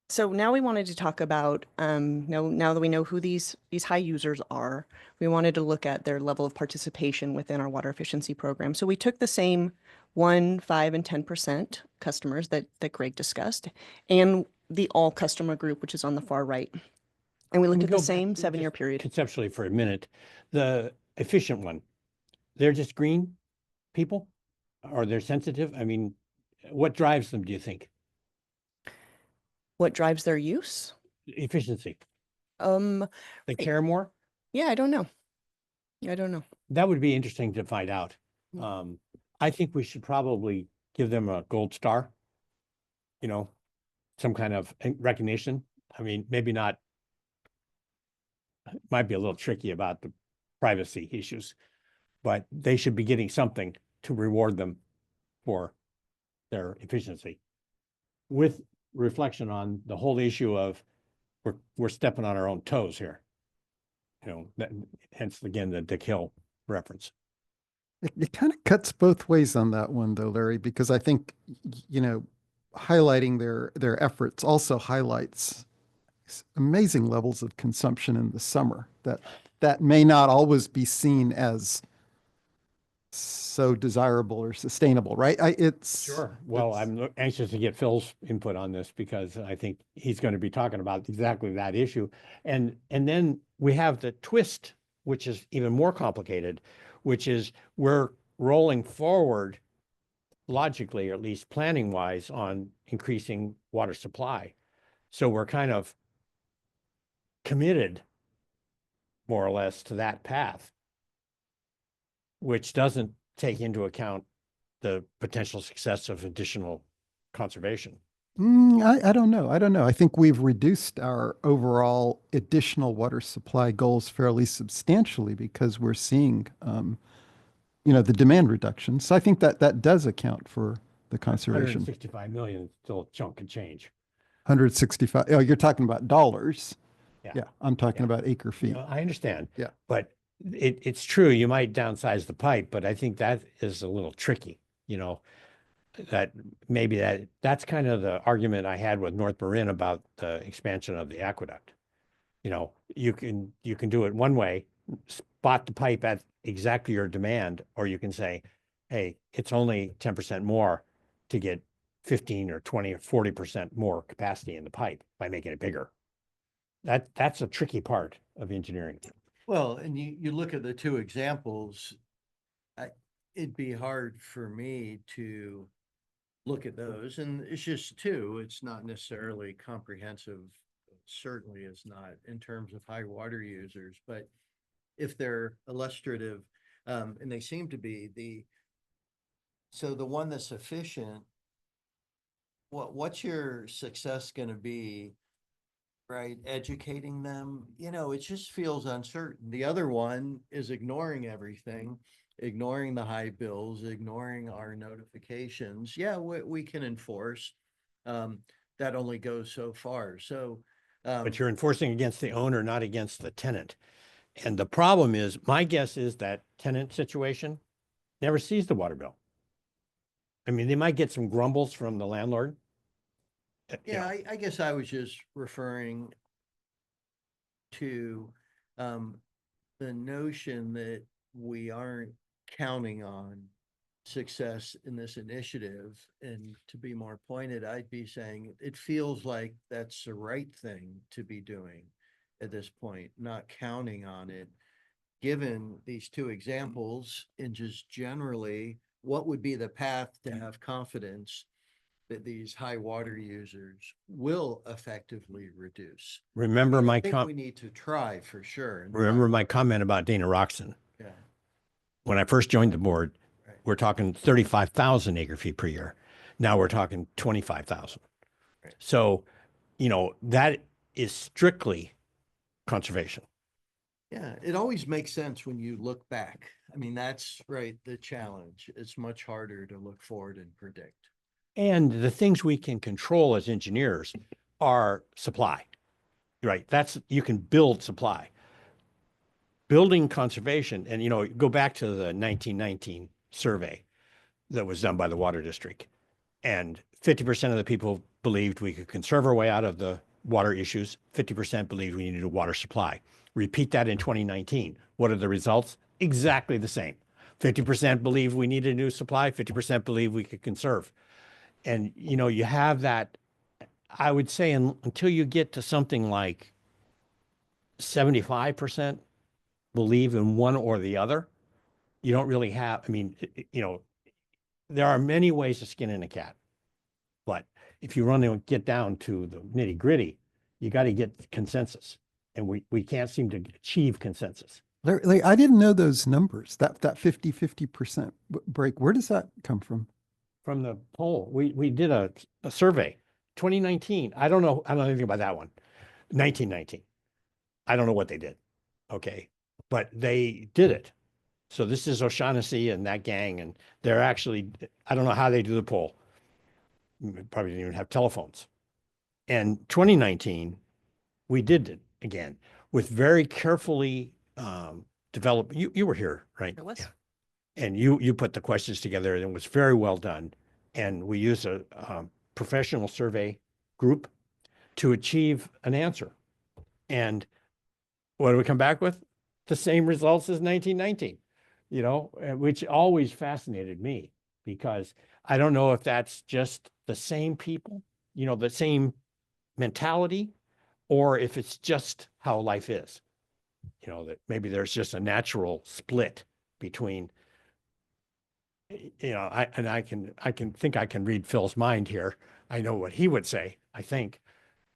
So now we wanted to talk about, now that we know who these high users are, we wanted to look at their level of participation within our water efficiency program. So we took the same 1, 5, and 10% customers that Greg discussed, and the all customer group, which is on the far right. And we looked Can at we the go back same just 7-year period. Conceptually for a minute, the efficient one, they're just green people? Or they're sensitive? I mean, what drives them, do you think? What drives their use? Efficiency. They Right. care more? Yeah, I don't know. I don't know. That would be interesting to find out. Mm. I think we should probably give them a gold star. You know, some kind of recognition. I mean, maybe not. Might be a little tricky about the privacy issues, but they should be getting something to reward them for their efficiency. With reflection on the whole issue of we're stepping on our own toes here. You know, that, hence again, the Dick Hill reference. It kind of cuts both ways on that one though, Larry, because I think, you know, highlighting their efforts also highlights amazing levels of consumption in the summer that may not always be seen as so desirable or sustainable, right? Well, I'm anxious to get Phil's input on this because I think he's going to be talking about exactly that issue. And then we have the twist, which is even more complicated, which is we're rolling forward logically, or at least planning wise, on increasing water supply. So we're kind of committed more or less to that path, which doesn't take into account the potential success of additional conservation. I don't know. I don't know. I think we've reduced our overall additional water supply goals fairly substantially because we're seeing, the demand reduction. So I think that does account for the conservation. 165 million is still a chunk of change. 165. Oh, you're talking about dollars. Yeah, I'm talking Yeah. about acre feet. I understand. Yeah. But it's true, you might downsize the pipe, but I think that is a little tricky, that maybe that's kind of the argument I had with North Marin about the expansion of the aqueduct. You can do it one way, spot the pipe at exactly your demand, or you can say, hey, it's only 10% more to get 15 or 20 or 40% more capacity in the pipe by making it bigger. That's a tricky part of engineering. Well, and you look at the two examples, it'd be hard for me to look at those, and it's just two. It's not necessarily comprehensive. It certainly is not in terms of high water users, but if they're illustrative, and they seem to be so the one that's efficient, what's your success going to be? Right, educating them, it just feels uncertain. The other one is ignoring everything, ignoring the high bills, ignoring our notifications. Yeah, we can enforce. That only goes so far. So, but you're enforcing against the owner, not against the tenant. And the problem is, my guess is that tenant situation never sees the water bill. I mean, they might get some grumbles from the landlord. Yeah, I guess I was just referring to the notion that we aren't counting on success in this initiative. And to be more pointed, I'd be saying it feels like that's the right thing to be doing at this point, not counting on it. Given these two examples, and just generally, what would be the path to have confidence that these high water users will effectively reduce? Remember my we need to try for sure. Remember my comment about Dana Roxon. Yeah. When I first joined the board, Right. we're talking 35,000 acre feet per year. Now we're talking 25,000. Right. So, that is strictly conservation. Yeah, it always makes sense when you look back. I mean, that's right, the challenge. It's much harder to look forward and predict. And the things we can control as engineers are supply, right? You can build supply. Building conservation, and go back to the 1919 survey that was done by the Water District. And 50% of the people believed we could conserve our way out of the water issues. 50% believed we needed a water supply. Repeat that in 2019. What are the results? Exactly the same. 50% believe we need a new supply. 50% believe we could conserve. And, you have that, I would say, until you get to something like 75% believe in one or the other, you don't really have, there are many ways to skin in a cat. But if you want to get down to the nitty gritty, you got to get consensus. And we can't seem to achieve consensus. Larry, I didn't know those numbers, that 50% break. Where does that come from? From the poll, we did a survey, 2019. I don't know anything about that one. 1919. I don't know what they did. Okay. But they did it. So this is O'Shaughnessy and that gang, and they're actually, I don't know how they do the poll. Probably didn't even have telephones. And 2019, we did it again with very carefully developed. You were here, right? I was. Yeah. And you put the questions together, and it was very well done. And we used a professional survey group to achieve an answer. And what do we come back with? The same results as 1919. you know, which always fascinated me because I don't know if that's just the same people, you know, the same mentality, or if it's just how life is, you know, that maybe there's just a natural split between, you know, I can think I can read Phil's mind here. I know what he would say, I think.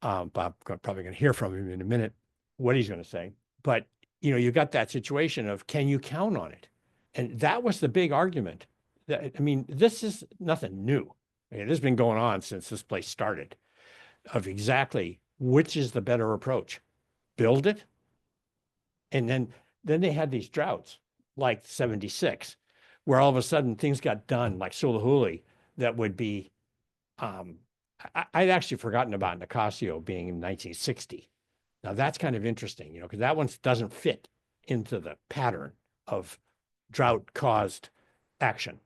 But I'm probably going to hear from him in a minute what he's going to say. But, you know, you got that situation of, can you count on it? And that was the big argument. I mean, this is nothing new. I mean, this has been going on since this place started, of exactly which is the better approach. Build it. And then they had these droughts like 76, where all of a sudden things got done like Sulahuli that would be, I'd actually forgotten about Nicasio being in 1960. Now that's kind of interesting, you know, because that one doesn't fit into the pattern of drought caused action.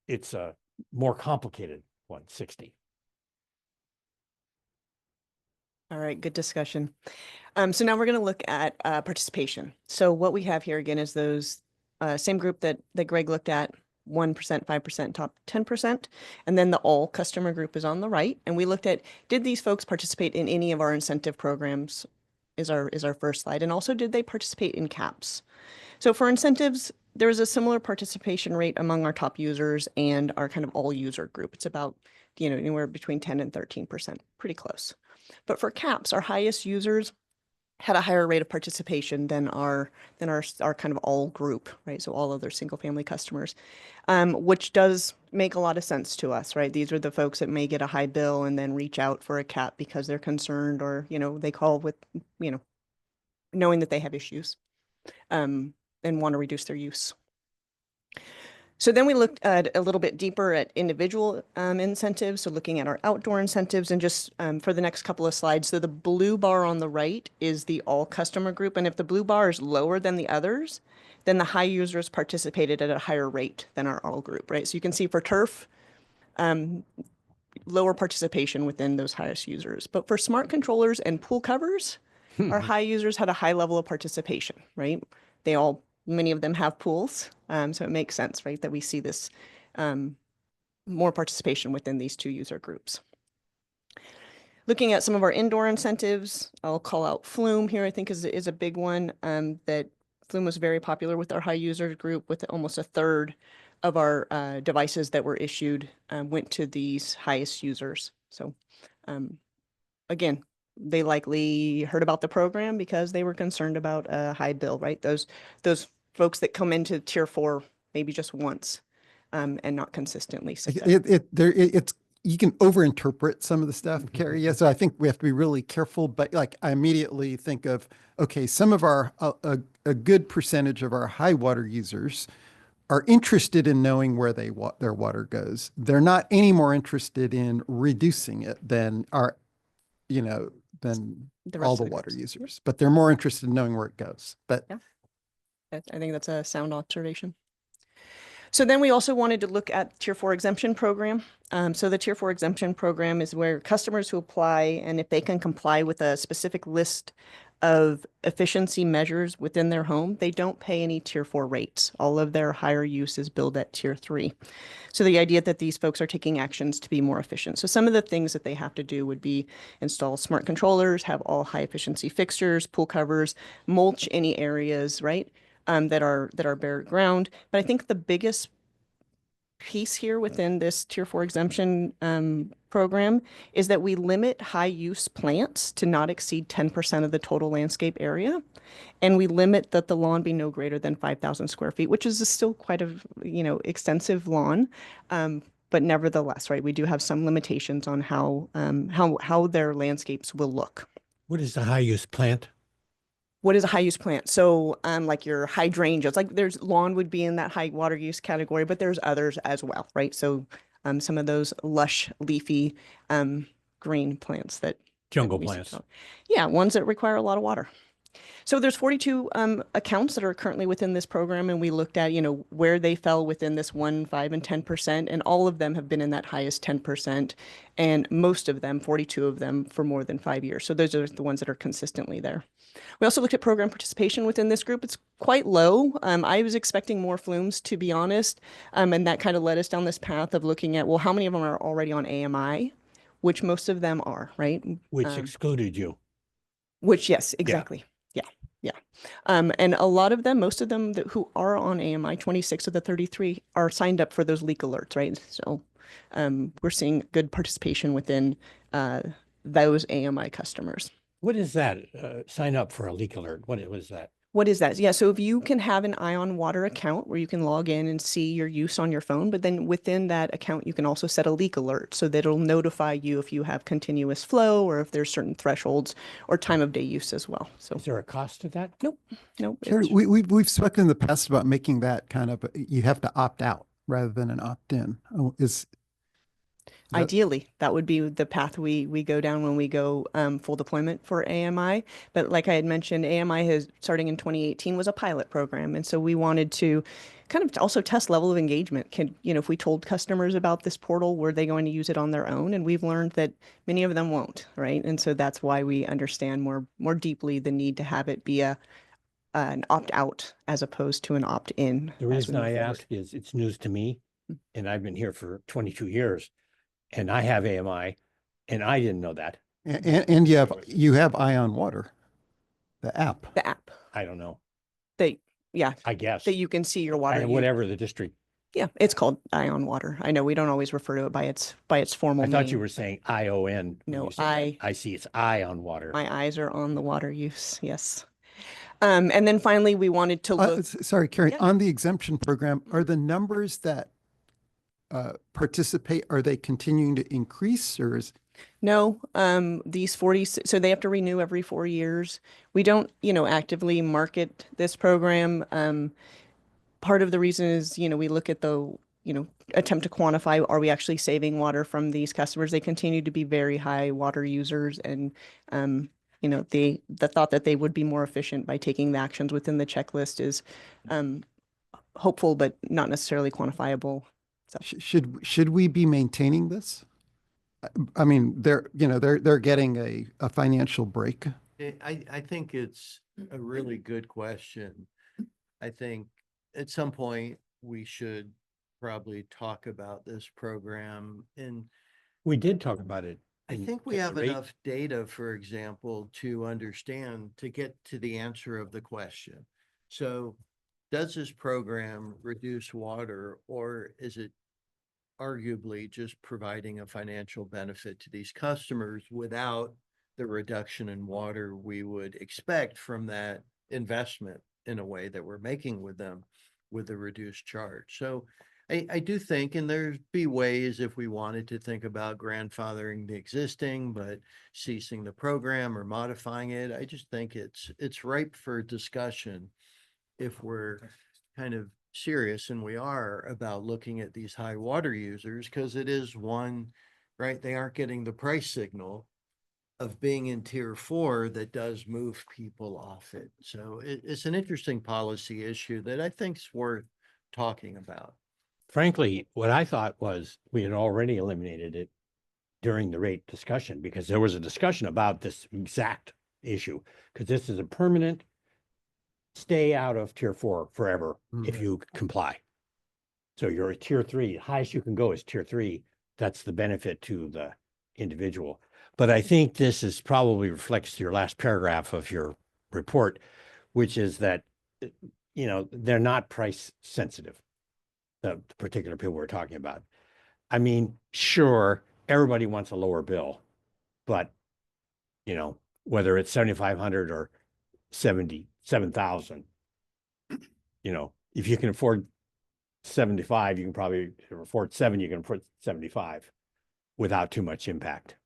It's a more complicated one, 60. All right, good discussion. So now we're going to look at participation. So what we have here again is those same group that Greg looked at, 1%, 5%, top 10%. And then the all customer group is on the right. And we looked at, did these folks participate in any of our incentive programs is our first slide. And also, did they participate in CAPS? So for incentives, there is a similar participation rate among our top users and our kind of all user group. It's about, you know, anywhere between 10 and 13%, pretty close. But for CAPS, our highest users had a higher rate of participation than our kind of all group, right? So all other single family customers, which does make a lot of sense to us, right? These are the folks that may get a high bill and then reach out for a cap because they're concerned, or, you know, they call with, you know, knowing that they have issues, and want to reduce their use. So then we looked at a little bit deeper at individual incentives. So looking at our outdoor incentives, and just for the next couple of slides. So the blue bar on the right is the all customer group. And if the blue bar is lower than the others, then the high users participated at a higher rate than our all group, right? So you can see for turf, lower participation within those highest users. But for smart controllers and pool covers, our high users had a high level of participation, right? Many of them have pools, so it makes sense, right, that we see this more participation within these two user groups. Looking at some of our indoor incentives, I'll call out Flume here, I think is a big one, that Flume was very popular with our high user group, with almost a third of our devices that were issued went to these highest users. So again, they likely heard about the program because they were concerned about a high bill, right? Those folks that come into tier 4 maybe just once and not consistently. So you can overinterpret some of the stuff, Carrie. Yeah, so I think we have to be really careful. But like, I immediately think of, okay, some of our a good percentage of our high water users are interested in knowing where their water goes. They're not any more interested in reducing it than than all the water users, but they're more interested in knowing where it goes. But yeah, I think that's a sound observation. So then we also wanted to look at Tier 4 exemption program. So the Tier 4 exemption program is where customers who apply, and if they can comply with a specific list of efficiency measures within their home, they don't pay any Tier 4 rates. All of their higher use is billed at Tier 3. So the idea that these folks are taking actions to be more efficient. So some of the things that they have to do would be install smart controllers, have all high efficiency fixtures, pool covers, mulch any areas, right, that are bare ground. But I think the biggest piece here within this Tier 4 exemption program is that we limit high use plants to not exceed 10% of the total landscape area. And we limit that the lawn be no greater than 5,000 square feet, which is still quite a, extensive lawn. But nevertheless, right, we do have some limitations on how their landscapes will look. What is the high use plant? What is a high use plant? So like your hydrangeas, like there's lawn would be in that high water use category, but there's others as well, right? So some of those lush, leafy, green plants that jungle plants. Yeah, ones that require a lot of water. So there's 42 accounts that are currently within this program, and we looked at, where they fell within this 1, 5, and 10%, and all of them have been in that highest 10%, and most of them, 42 of them, for more than 5 years. So those are the ones that are consistently there. We also looked at program participation within this group. It's quite low. I was expecting more flumes, to be honest, and that kind of led us down this path of looking at, well, how many of them are already on AMI, which most of them are, right? Which excluded you. Which, yes, exactly. Yeah. And a lot of them, most of them who are on AMI, 26 of the 33 are signed up for those leak alerts, right? So we're seeing good participation within those AMI customers. What is that? Sign up for a leak alert. What was that? What is that? Yeah, so if you can have an Ion Water account where you can log in and see your use on your phone, but then within that account, you can also set a leak alert so that it'll notify you if you have continuous flow or if there's certain thresholds or time of day use as well. So Is there a cost to that? no. Carrie, we've spoken in the past about making that kind of, you have to opt out rather than an opt-in. Ideally, that would be the path we go down when we go full deployment for AMI. But like I had mentioned, AMI starting in 2018 was a pilot program. And so we wanted to kind of also test level of engagement. If we told customers about this portal, were they going to use it on their own? And we've learned that many of them won't, right? And so that's why we understand more deeply the need to have it be an opt-out as opposed to an opt-in. The reason I ask is it's news to me, and I've been here for 22 years. And I have AMI, and I didn't know that. And you have Ion Water, the app. The app. I don't know. Yeah. I guess. That you can see your water. Whatever the district. Yeah, it's called Ion Water. I know we don't always refer to it by its formal name. I thought you were saying ION. No, I see. It's Ion Water. My eyes are on the water use. Yes. And then finally, we wanted to look. Sorry, Carrie, Yeah. on the exemption program, are the numbers that participate, are they continuing to increase, or is? No, these 40, so they have to renew every 4 years. We don't, actively market this program. Part of the reason is, we look at the, attempt to quantify, are we actually saving water from these customers? They continue to be very high water users, and, the thought that they would be more efficient by taking the actions within the checklist is hopeful, but not necessarily quantifiable. So. Should we be maintaining this? I mean, they're getting a financial break. I think it's a really good question. I think at some point we should probably talk about this program, and We did talk about it. I think we have enough data, for example, to understand, to get to the answer of the question. So does this program reduce water, or is it arguably just providing a financial benefit to these customers without the reduction in water we would expect from that investment in a way that we're making with them with a reduced charge? So I do think, and there'd be ways if we wanted to think about grandfathering the existing, but ceasing the program or modifying it. I just think it's ripe for discussion if we're kind of serious, and we are, about looking at these high water users, because it is one, right? They aren't getting the price signal of being in tier 4 that does move people off it. So it's an interesting policy issue that I think is worth talking about. Frankly, what I thought was we had already eliminated it during the rate discussion, because there was a discussion about this exact issue, because this is a permanent stay out of tier 4 forever if you comply. So you're a tier 3, the highest you can go is tier 3. That's the benefit to the individual. But I think this is probably reflects your last paragraph of your report, which is that, they're not price sensitive, the particular people we're talking about. I mean, sure, everybody wants a lower bill, but, whether it's 7,500 or 77,000, if you can afford 75, you can probably afford 7, you can afford 75 without too much impact.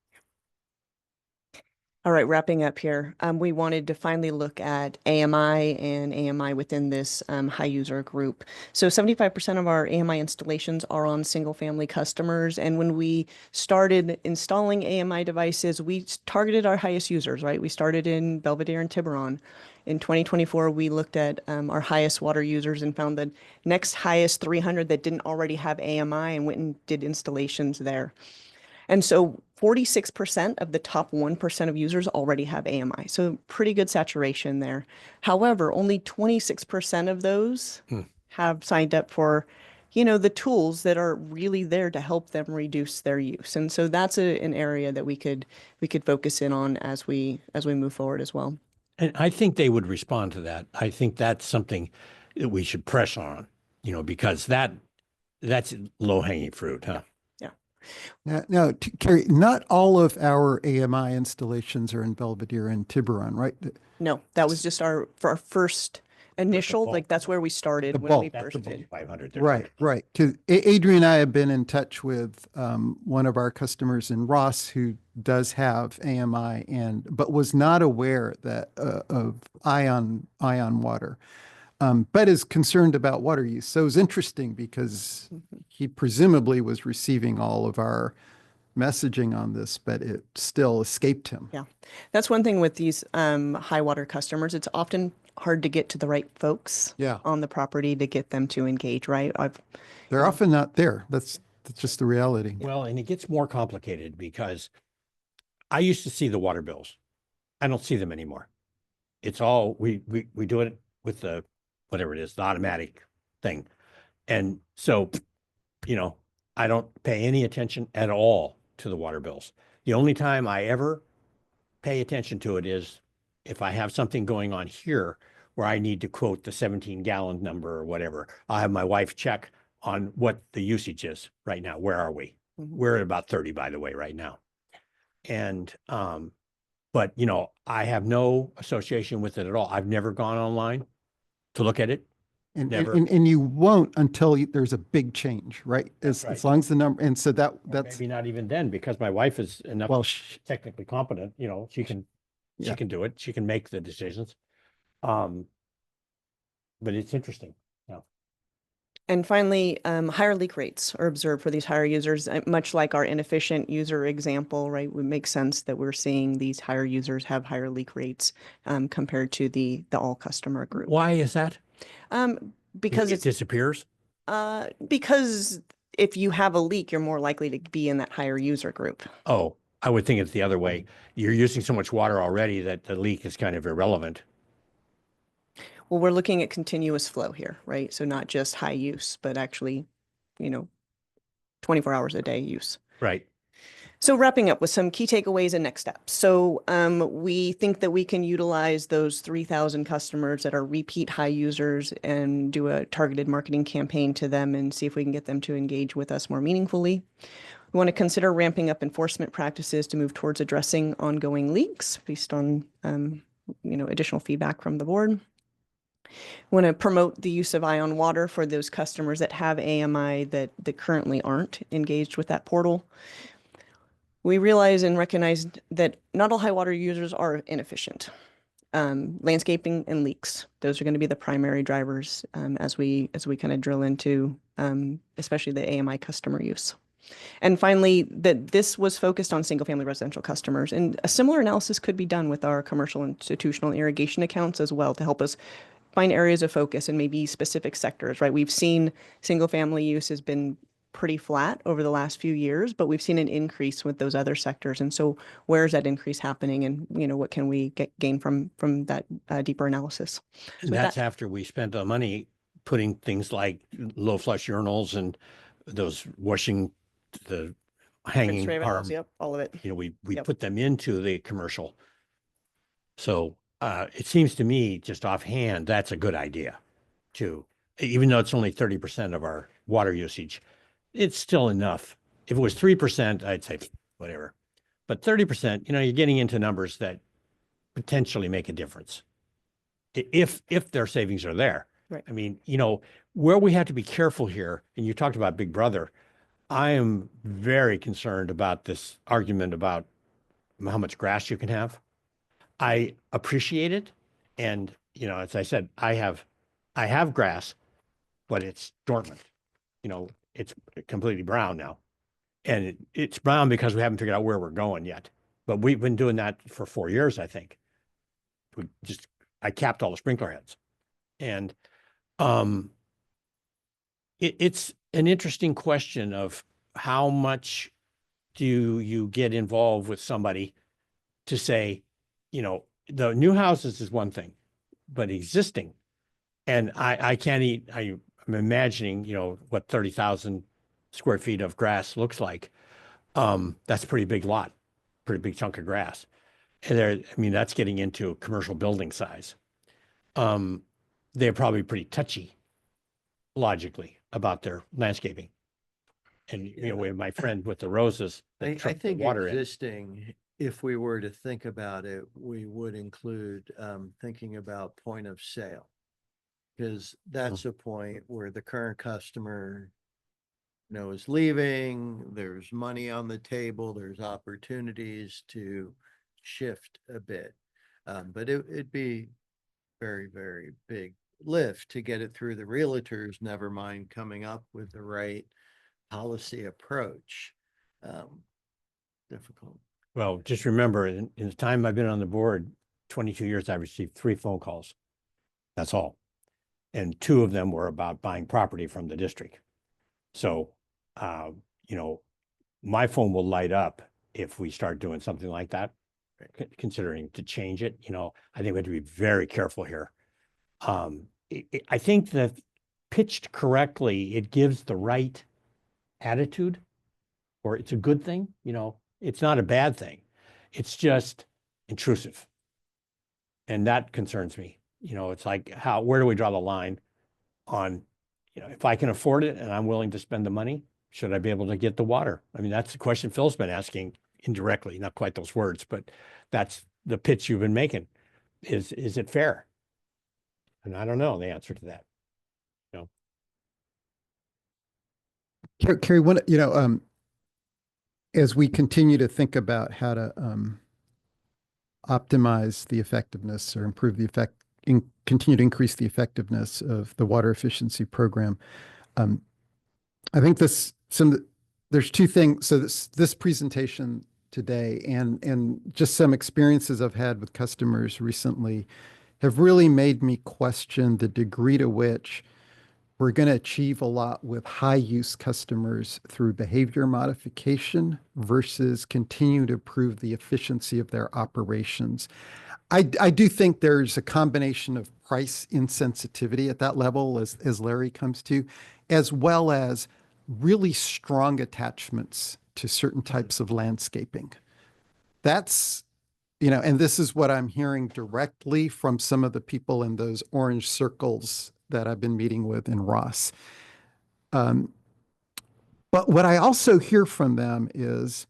All right, wrapping up here. We wanted to finally look at AMI and AMI within this high user group. So 75% of our AMI installations are on single family customers. And when we started installing AMI devices, we targeted our highest users, right? We started in Belvedere and Tiburon. In 2024, we looked at our highest water users and found the next highest 300 that didn't already have AMI and went and did installations there. And so 46% of the top 1% of users already have AMI. So pretty good saturation there. However, only 26% of those have signed up for, the tools that are really there to help them reduce their use. And so that's an area that we could focus in on as we move forward as well. And I think they would respond to that. I think that's something that we should press on, because that's low hanging fruit, huh? Now, Carrie, not all of our AMI installations are in Belvedere and Tiburon, right? No, that was just for our first initial, bulk. that's where we started The when we bulk. That's first the did. 500. Right. Because Adrian and I have been in touch with one of our customers in Ross who does have AMI but was not aware that of ion water. But is concerned about water use. So it was interesting because he presumably was receiving all of our messaging on this, but it still escaped him. Yeah, that's one thing with these high water customers. It's often hard to get to the right folks on the property to get them to engage, right? They're often not there. That's just the reality. Well, and it gets more complicated because I used to see the water bills. I don't see them anymore. It's all, we do it with the, whatever it is, the automatic thing. And so, I don't pay any attention at all to the water bills. The only time I ever pay attention to it is if I have something going on here where I need to quote the 17-gallon number or whatever. I'll have my wife check on what the usage is right now. Where are we? We're at about 30, by the way, right now. And, but I have no association with it at all. I've never gone online to look at it. Never. And you won't until there's a big change, right? As long as the number, and so that's maybe not even then, because my wife is enough technically competent, she can do it. She can make the decisions. But it's interesting. Yeah. And finally, higher leak rates are observed for these higher users, much like our inefficient user example, right? It makes sense that we're seeing these higher users have higher leak rates compared to the all customer group. Why is that? Because it disappears? Because if you have a leak, you're more likely to be in that higher user group. Oh, I would think it's the other way. You're using so much water already that the leak is kind of irrelevant. Well, we're looking at continuous flow here, right? So not just high use, but actually, 24 hours a day use. Right. So wrapping up with some key takeaways and next steps. So we think that we can utilize those 3,000 customers that are repeat high users and do a targeted marketing campaign to them and see if we can get them to engage with us more meaningfully. We want to consider ramping up enforcement practices to move towards addressing ongoing leaks based on additional feedback from the board. We want to promote the use of ion water for those customers that have AMI that currently aren't engaged with that portal. We realize and recognize that not all high water users are inefficient. Landscaping and leaks, those are going to be the primary drivers as we kind of drill into especially the AMI customer use. And finally, that this was focused on single family residential customers, and a similar analysis could be done with our commercial institutional irrigation accounts as well to help us find areas of focus and maybe specific sectors, right? We've seen single family use has been pretty flat over the last few years, but we've seen an increase with those other sectors. And so where is that increase happening, and what can we gain from that deeper analysis? And that's after we spent the money putting things like low flush urinals and those washing, the hanging arm. Yep, all of it. We put them into the commercial. So it seems to me, just offhand, that's a good idea too. Even though it's only 30% of our water usage, it's still enough. If it was 3%, I'd say whatever. But 30%, you're getting into numbers that potentially make a difference. If their savings are there. Right. I mean, where we have to be careful here, and you talked about Big Brother, I am very concerned about this argument about how much grass you can have. I appreciate it. And, you know, as I said, I have grass, but it's dormant. You know, it's completely brown now. And it's brown because we haven't figured out where we're going yet. But we've been doing that for 4 years, I think. I capped all the sprinkler heads. And it's an interesting question of how much do you get involved with somebody to say, you know, the new houses is one thing, but existing. And I can't eat, I'm imagining, you know, what 30,000 square feet of grass looks like. That's a pretty big lot, pretty big chunk of grass. And I mean, that's getting into commercial building size. They're probably pretty touchy logically about their landscaping. And, you know, with my friend with the roses, that I truck the think water in. existing, if we were to think about it, we would include thinking about point of sale. Because that's a point where the current customer, you know, is leaving, there's money on the table, there's opportunities to shift a bit. But it'd be very, very big lift to get it through the realtors, never mind coming up with the right policy approach. Difficult. Well, just remember, in the time I've been on the board, 22 years, I received 3 phone calls. That's all. And 2 of them were about buying property from the district. So, you know, my phone will light up if we start doing something like that, considering to change it. You know, I think we have to be very careful here. I think that pitched correctly, it gives the right attitude, or it's a good thing. You know, it's not a bad thing. It's just intrusive. And that concerns me. You know, it's like, where do we draw the line on, you know, if I can afford it and I'm willing to spend the money, should I be able to get the water? I mean, that's the question Phil's been asking indirectly, not quite those words, but that's the pitch you've been making. Is it fair? And I don't know the answer to that. You know, Carrie, you know, as we continue to think about how to optimize the effectiveness or improve the continue to increase the effectiveness of the water efficiency program, I think there's 2 things. So this presentation today and just some experiences I've had with customers recently have really made me question the degree to which we're going to achieve a lot with high use customers through behavior modification versus continue to improve the efficiency of their operations. I do think there's a combination of price insensitivity at that level, as Larry comes to, as well as really strong attachments to certain types of landscaping. That's, you know, and this is what I'm hearing directly from some of the people in those orange circles that I've been meeting with in Ross. But what I also hear from them is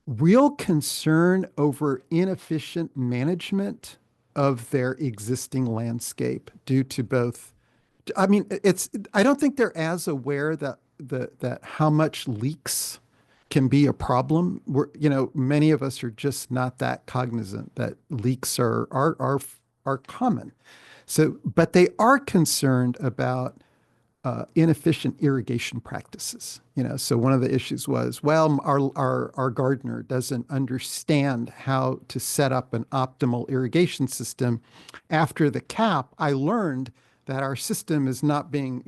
real concern over inefficient management of their existing landscape due to both. I mean, I don't think they're as aware that how much leaks can be a problem. You know, many of us are just not that cognizant that leaks are common. So, but they are concerned about inefficient irrigation practices. You know, so one of the issues was, well, our gardener doesn't understand how to set up an optimal irrigation system. After the cap, I learned that our system is not being,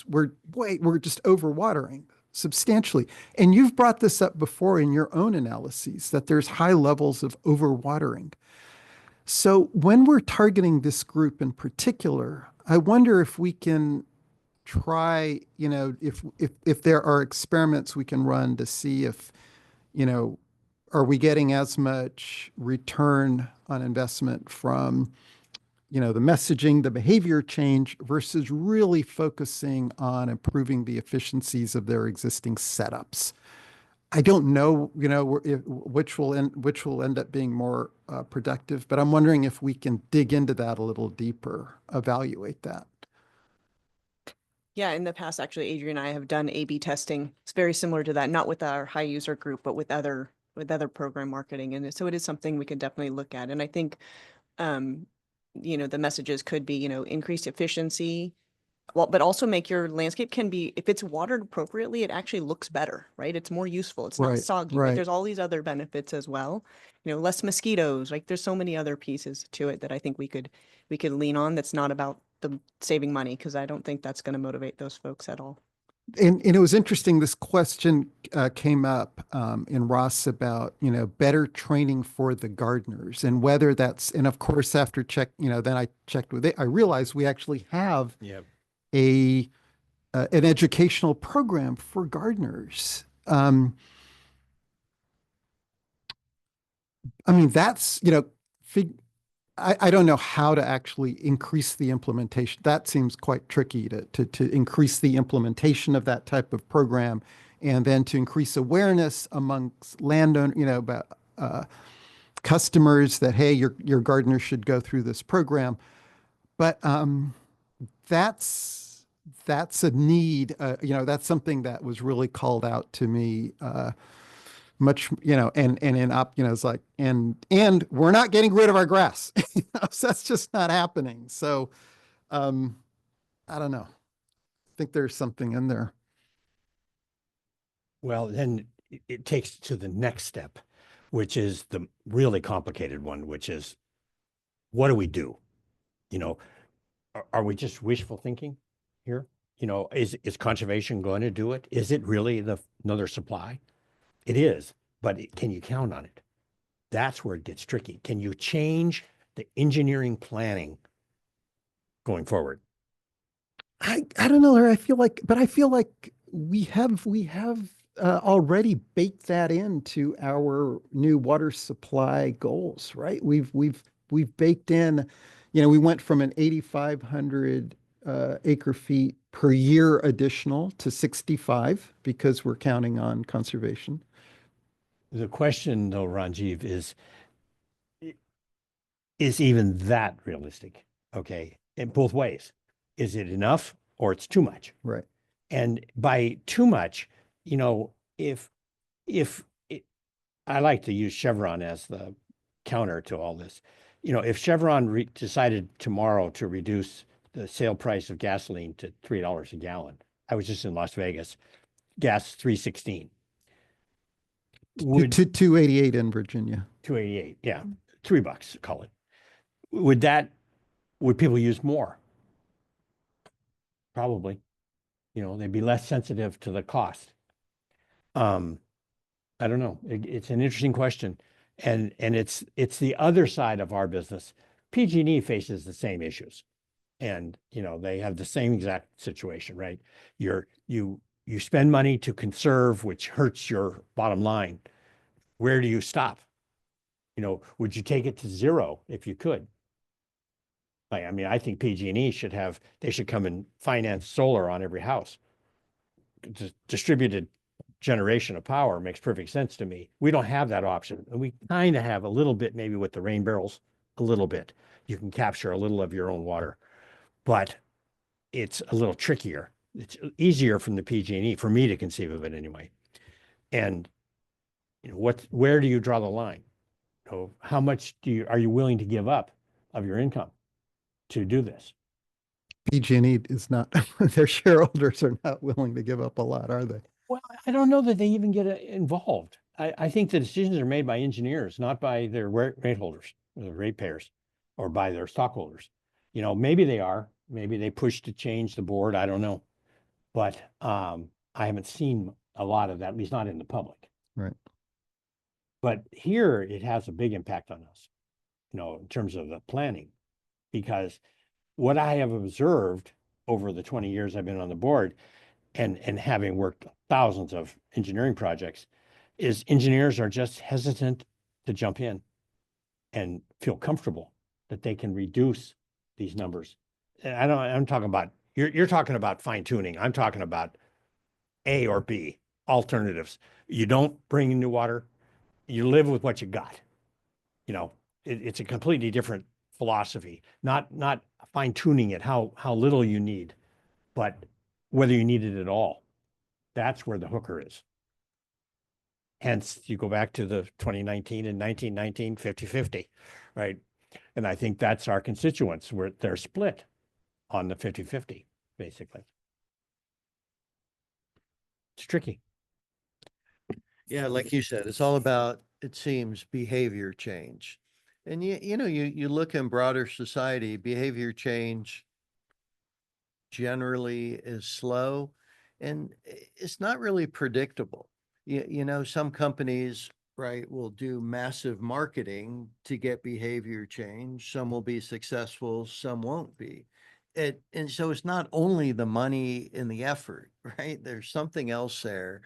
we're just overwatering substantially. And you've brought this up before in your own analyses, that there's high levels of overwatering. So when we're targeting this group in particular, I wonder if we can try, you know, if there are experiments we can run to see if, you know, are we getting as much return on investment from, you know, the messaging, the behavior change versus really focusing on improving the efficiencies of their existing setups. I don't know, you know, which will end up being more productive, but I'm wondering if we can dig into that a little deeper, evaluate that. Yeah, in the past, actually, Adrian and I have done A/B testing. It's very similar to that, not with our high user group, but with other program marketing. And so it is something we can definitely look at. And I think The messages could be, increased efficiency. Well, but also make your landscape can be, if it's watered appropriately, it actually looks better, right? It's more useful. It's not Right, soggy. right. There's all these other benefits as well. Less mosquitoes. Like there's so many other pieces to it that I think we could lean on. That's not about the saving money, because I don't think that's going to motivate those folks at all. And it was interesting, this question came up in Ross about, better training for the gardeners and whether that's, and of course, after then I checked with it, I realized we actually have an educational program for gardeners. I mean, that's, I don't know how to actually increase the implementation. That seems quite tricky to increase the implementation of that type of program, and then to increase awareness amongst landowners, about customers that, hey, your gardener should go through this program. But that's a need. That's something that was really called out to me. Much, it's like, and we're not getting rid of our grass. So that's just not happening. So, I don't know. I think there's something in there. Well, then it takes to the next step, which is the really complicated one, which is, what do we do? Are we just wishful thinking here? Is conservation going to do it? Is it really another supply? It is, but can you count on it? That's where it gets tricky. Can you change the engineering planning going forward? I don't know, Larry. I feel like we have already baked that into our new water supply goals, right? We've baked in, we went from an 8,500 acre feet per year additional to 65 because we're counting on conservation. The question, though, Ranjiv, is even that realistic? Okay, in both ways. Is it enough or it's too much? Right. And by too much, I like to use Chevron as the counter to all this. If Chevron decided tomorrow to reduce the sale price of gasoline to $3 a gallon, I was just in Las Vegas, gas $3.16. Would 288 in Virginia. 288, yeah, $3, call it. Would people use more? Probably. They'd be less sensitive to the cost. I don't know. It's an interesting question, and it's the other side of our business. PG&E faces the same issues, and they have the same exact situation, right? You spend money to conserve, which hurts your bottom line. Where do you stop? Would you take it to zero if you could? I think PG&E should come and finance solar on every house. Distributed generation of power makes perfect sense to me. We don't have that option. We kind of have a little bit, maybe with the rain barrels, a little bit. You can capture a little of your own water, but it's a little trickier. It's easier from the PG&E, for me to conceive of it anyway. And where do you draw the line? How much are you willing to give up of your income to do this? PG&E is not, their shareholders are not willing to give up a lot, are they? Well, I don't know that they even get involved. I think the decisions are made by engineers, not by their rate holders, the ratepayers, or by their stockholders. Maybe they are. Maybe they push to change the board. I don't know. But I haven't seen a lot of that, at least not in the public. Right. But here it has a big impact on us, in terms of the planning, because what I have observed over the 20 years I've been on the board and having worked thousands of engineering projects is engineers are just hesitant to jump in and feel comfortable that they can reduce these numbers. And I'm talking about, you're talking about fine tuning. I'm talking about A or B alternatives. You don't bring in new water. You live with what you got. It's a completely different philosophy, not fine tuning it, how little you need, but whether you need it at all. That's where the hooker is. Hence, you go back to the 2019 and 1919 50-50, right? And I think that's our constituents where they're split on the 50-50, basically. It's tricky. Yeah, like you said, it's all about, it seems, behavior change. And you look in broader society, behavior change generally is slow and it's not really predictable. Some companies, right, will do massive marketing to get behavior change. Some will be successful, some won't be. And so it's not only the money and the effort, right? There's something else there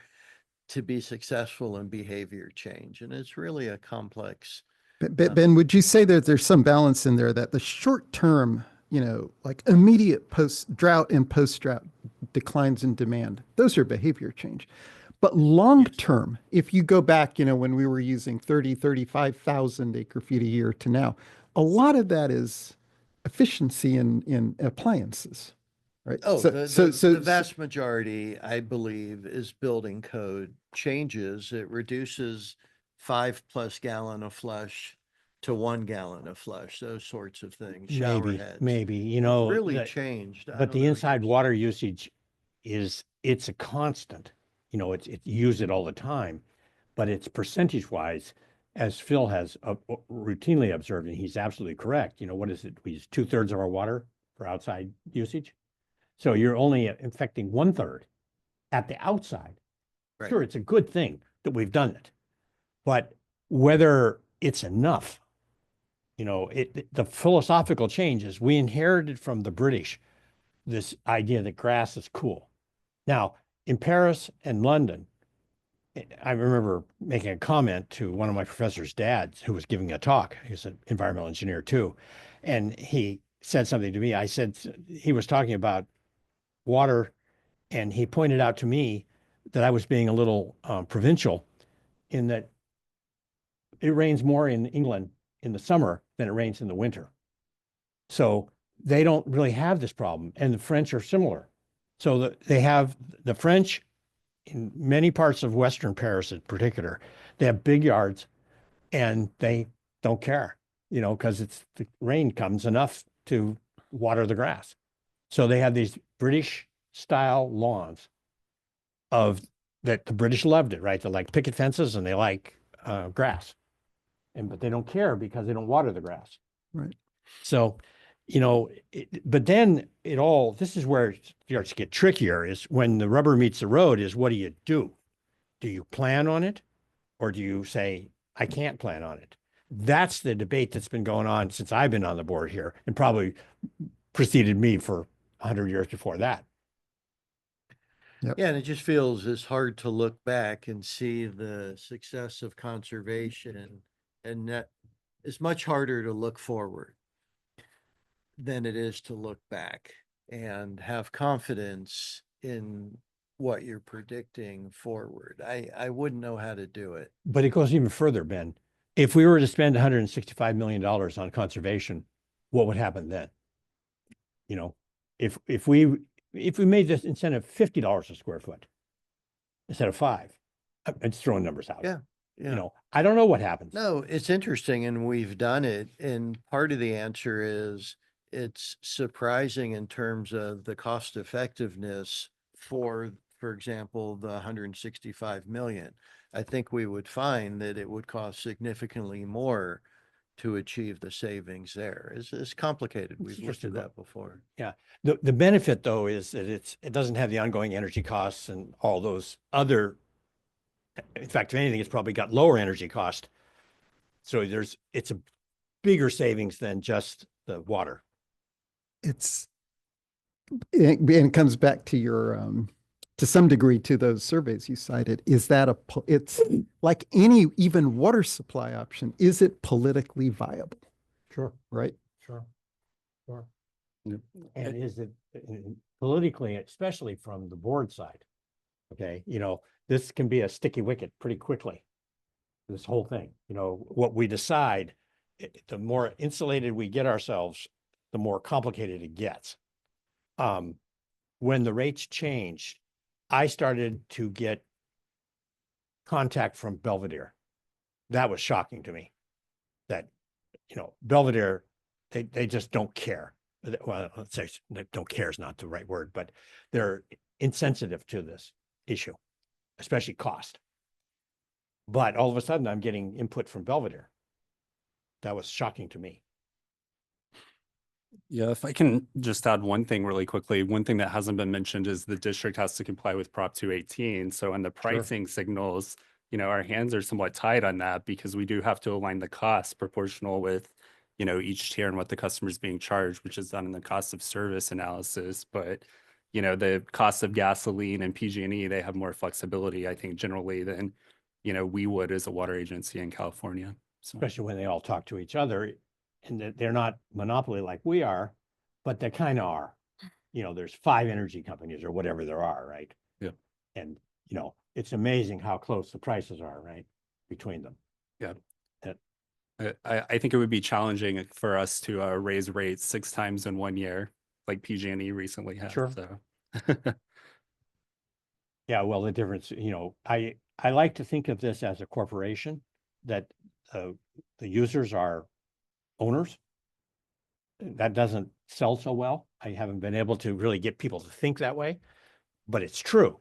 to be successful in behavior change. And it's really a complex. Ben, would you say that there's some balance in there that the short term, like immediate post drought and post drought declines in demand, those are behavior change. But long term, if you go back, when we were using 35,000 acre feet a year to now, a lot of that is efficiency in appliances, right? Oh, the vast majority, I believe, is building code changes. It reduces 5+ gallon of flush to 1 gallon of flush, those sorts of things. Shower heads. Maybe, Really changed. But the inside water usage it's a constant. It's use it all the time, but it's percentage wise, as Phil has routinely observed, and he's absolutely correct. What is it? We use 2/3 of our water for outside usage. So you're only affecting 1/3 at the outside. Right. Sure, it's a good thing that we've done it, but whether it's enough, the philosophical change is we inherited from the British this idea that grass is cool. Now, in Paris and London, I remember making a comment to one of my professor's dads who was giving a talk. He's an environmental engineer too. And he said something to me. I said, he was talking about water, and he pointed out to me that I was being a little provincial in that it rains more in England in the summer than it rains in the winter. So they don't really have this problem. And the French are similar. So they have the French in many parts of Western Paris in particular, they have big yards and they don't care, because the rain comes enough to water the grass. So they have these British style lawns that the British loved it, right? They like picket fences and they like grass. But they don't care because they don't water the grass. Right. So, but then this is where it starts to get trickier, is when the rubber meets the road is what do you do? Do you plan on it? Or do you say, I can't plan on it? That's the debate that's been going on since I've been on the board here, and probably preceded me for 100 years before that. Yep. Yeah, and it just feels it's hard to look back and see the success of conservation, and that it's much harder to look forward than it is to look back and have confidence in what you're predicting forward. I wouldn't know how to do it. But it goes even further, Ben. If we were to spend $165 million on conservation, what would happen then? If we made this incentive $50 a square foot instead of $5, I'm just throwing numbers out. Yeah. I don't know what happens. No, it's interesting, and we've done it. And part of the answer is it's surprising in terms of the cost effectiveness for example, the 165 million. I think we would find that it would cost significantly more to achieve the savings there. It's complicated. We've looked at that before. Yeah. The benefit though is that it doesn't have the ongoing energy costs and all those other, in fact, if anything, it's probably got lower energy cost. So it's a bigger savings than just the water. And it comes back to your, to some degree, to those surveys you cited. Is that it's like any even water supply option, is it politically viable? Sure. Right? Sure. And is it politically, especially from the board side? Okay, this can be a sticky wicket pretty quickly. This whole thing, what we decide, the more insulated we get ourselves, the more complicated it gets. When the rates changed, I started to get contact from Belvedere. That was shocking to me that, Belvedere They just don't care. Well, let's say don't care is not the right word, but they're insensitive to this issue, especially cost. But all of a sudden, I'm getting input from Belvedere. That was shocking to me. Yeah, if I can just add one thing really quickly, one thing that hasn't been mentioned is the district has to comply with Prop 218. So in the pricing signals, our hands are somewhat tied on that because we do have to align the costs proportional with, each tier and what the customer is being charged, which is done in the cost of service analysis. But, the cost of gasoline and PG&E, they have more flexibility, I think, generally than, we would as a water agency in California. So. Especially when they all talk to each other, and they're not monopoly like we are, but they kind of are. There's 5 energy companies or whatever there are, right? Yeah. And, it's amazing how close the prices are, right, between them. Yeah. I think it would be challenging for us to raise rates 6 times in 1 year, like PG&E recently has. Sure. So. Yeah, well, the difference, I like to think of this as a corporation that the users are owners. That doesn't sell so well. I haven't been able to really get people to think that way, but it's true,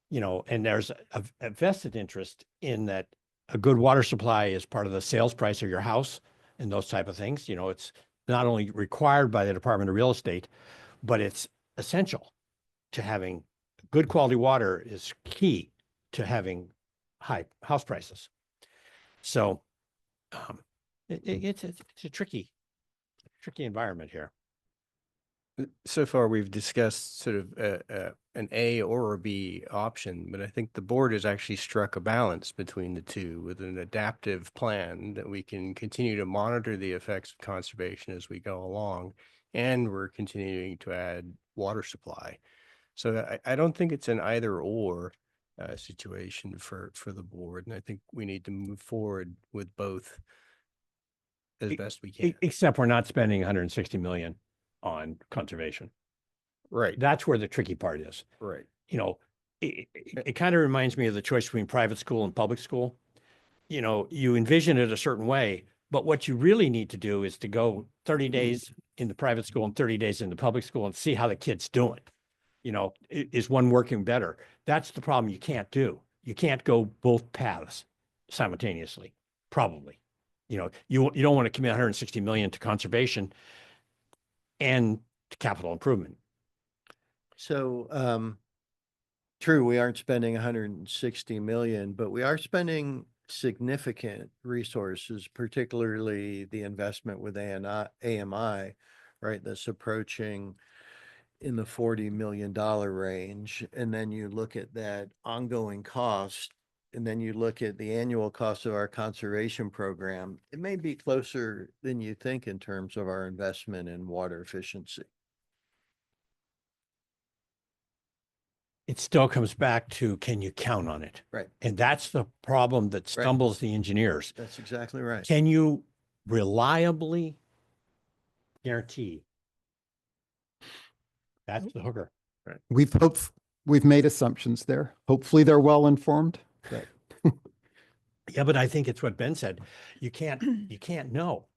and there's a vested interest in that. A good water supply is part of the sales price of your house and those type of things. It's not only required by the Department of Real Estate, but it's essential to having good quality water is key to having high house prices. So it's a tricky environment here. So far, we've discussed sort of an A or a B option, but I think the board has actually struck a balance between the two with an adaptive plan that we can continue to monitor the effects of conservation as we go along, and we're continuing to add water supply. So I don't think it's an either or situation for the board, and I think we need to move forward with both as best we can. Except we're not spending 160 million on conservation. Right. That's where the tricky part is. Right. It kind of reminds me of the choice between private school and public school. You envision it a certain way, but what you really need to do is to go 30 days in the private school and 30 days in the public school and see how the kid's doing. Is one working better? That's the problem you can't do. You can't go both paths simultaneously, probably. You don't want to commit 160 million to conservation and to capital improvement. So, true, we aren't spending 160 million, but we are spending significant resources, particularly the investment with AMI, right? That's approaching in the $40 million range. And then you look at that ongoing cost, and then you look at the annual cost of our conservation program. It may be closer than you think in terms of our investment in water efficiency. It still comes back to, can you count on it? Right. And that's the problem that stumbles the engineers. That's exactly right. Can you reliably guarantee? That's the hooker. Right. We've made assumptions there. Hopefully they're well informed. Right. Yeah, but I think it's what Ben said. You can't know.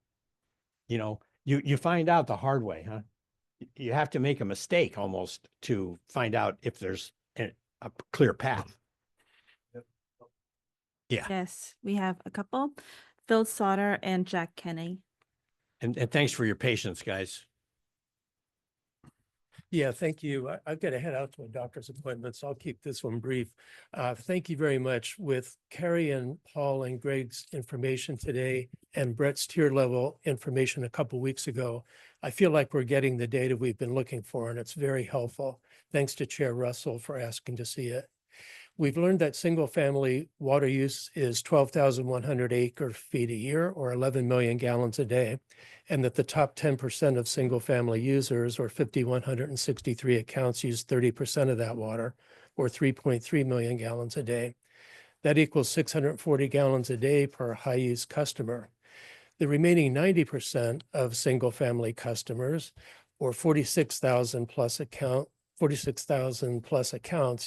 You find out the hard way, huh? You have to make a mistake almost to find out if there's a clear path. Yeah. Yes, we have a couple, Phil Sauter and Jack Kenny. And thanks for your patience, guys. Yeah, thank you. I've got to head out to a doctor's appointment, so I'll keep this one brief. Thank you very much. With Carrie and Paul and Greg's information today and Brett's tier level information a couple weeks ago, I feel like we're getting the data we've been looking for, and it's very helpful. Thanks to Chair Russell for asking to see it. We've learned that single family water use is 12,100 acre feet a year, or 11 million gallons a day, and that the top 10% of single family users, or 5,163 accounts, use 30% of that water, or 3.3 million gallons a day. That equals 640 gallons a day per high use customer. The remaining 90% of single family customers, or 46,000 plus accounts,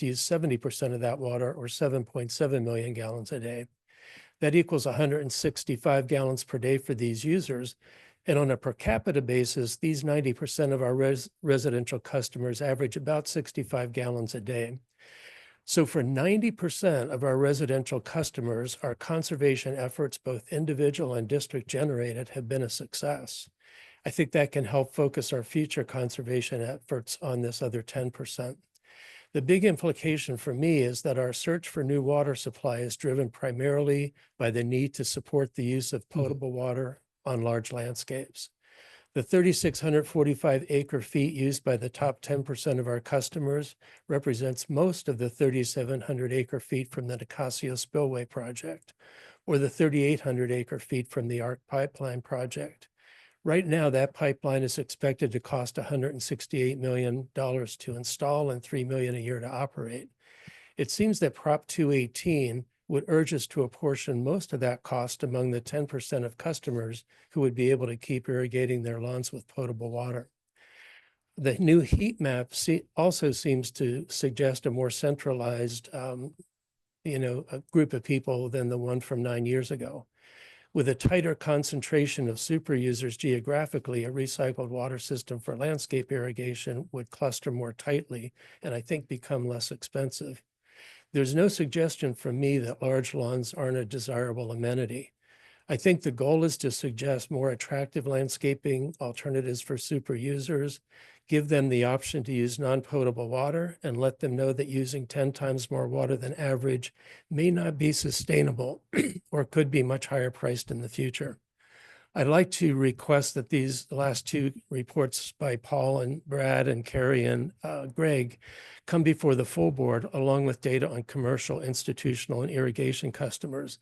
use 70% of that water, or 7.7 million gallons a day. That equals 165 gallons per day for these users. And on a per capita basis, these 90% of our residential customers average about 65 gallons a day. So for 90% of our residential customers, our conservation efforts, both individual and district generated, have been a success. I think that can help focus our future conservation efforts on this other 10%. The big implication for me is that our search for new water supply is driven primarily by the need to support the use of potable water on large landscapes. The 3,645 acre feet used by the top 10% of our customers represents most of the 3,700 acre feet from the Nicasio Spillway project, or the 3,800 acre feet from the ARC Pipeline project. Right now, that pipeline is expected to cost $168 million to install and $3 million a year to operate. It seems that Prop 218 would urge us to apportion most of that cost among the 10% of customers who would be able to keep irrigating their lawns with potable water. The new heat map also seems to suggest a more centralized, a group of people than the one from 9 years ago. With a tighter concentration of super users geographically, a recycled water system for landscape irrigation would cluster more tightly and I think become less expensive. There's no suggestion from me that large lawns aren't a desirable amenity. I think the goal is to suggest more attractive landscaping alternatives for super users, give them the option to use non-potable water, and let them know that using 10 times more water than average may not be sustainable or could be much higher priced in the future. I'd like to request that these last two reports by Paul and Brad and Carrie and Greg come before the full board, along with data on commercial, institutional, and irrigation customers.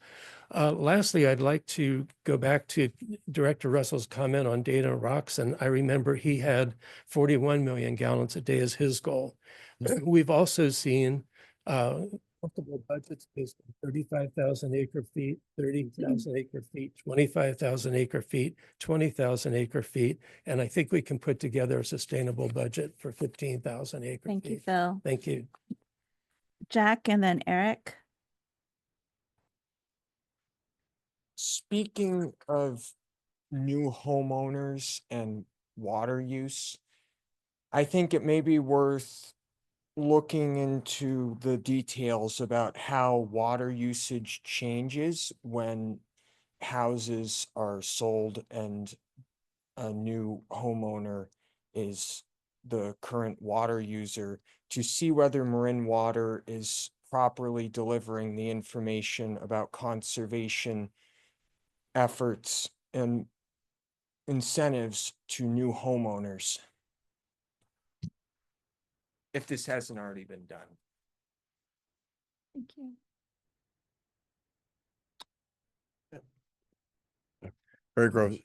Lastly, I'd like to go back to Director Russell's comment on Dana Roxon. I remember he had 41 million gallons a day as his goal. We've also seen multiple budgets based on 35,000 acre feet, 30,000 acre feet, 25,000 acre feet, 20,000 acre feet. And I think we can put together a sustainable budget for 15,000 acre feet. Thank you, Phil. Thank you. Jack and then Eric. Speaking of new homeowners and water use, I think it may be worth looking into the details about how water usage changes when houses are sold and a new homeowner is the current water user, to see whether Marin Water is properly delivering the information about conservation efforts and incentives to new homeowners, if this hasn't already been done. Thank you. Very gross.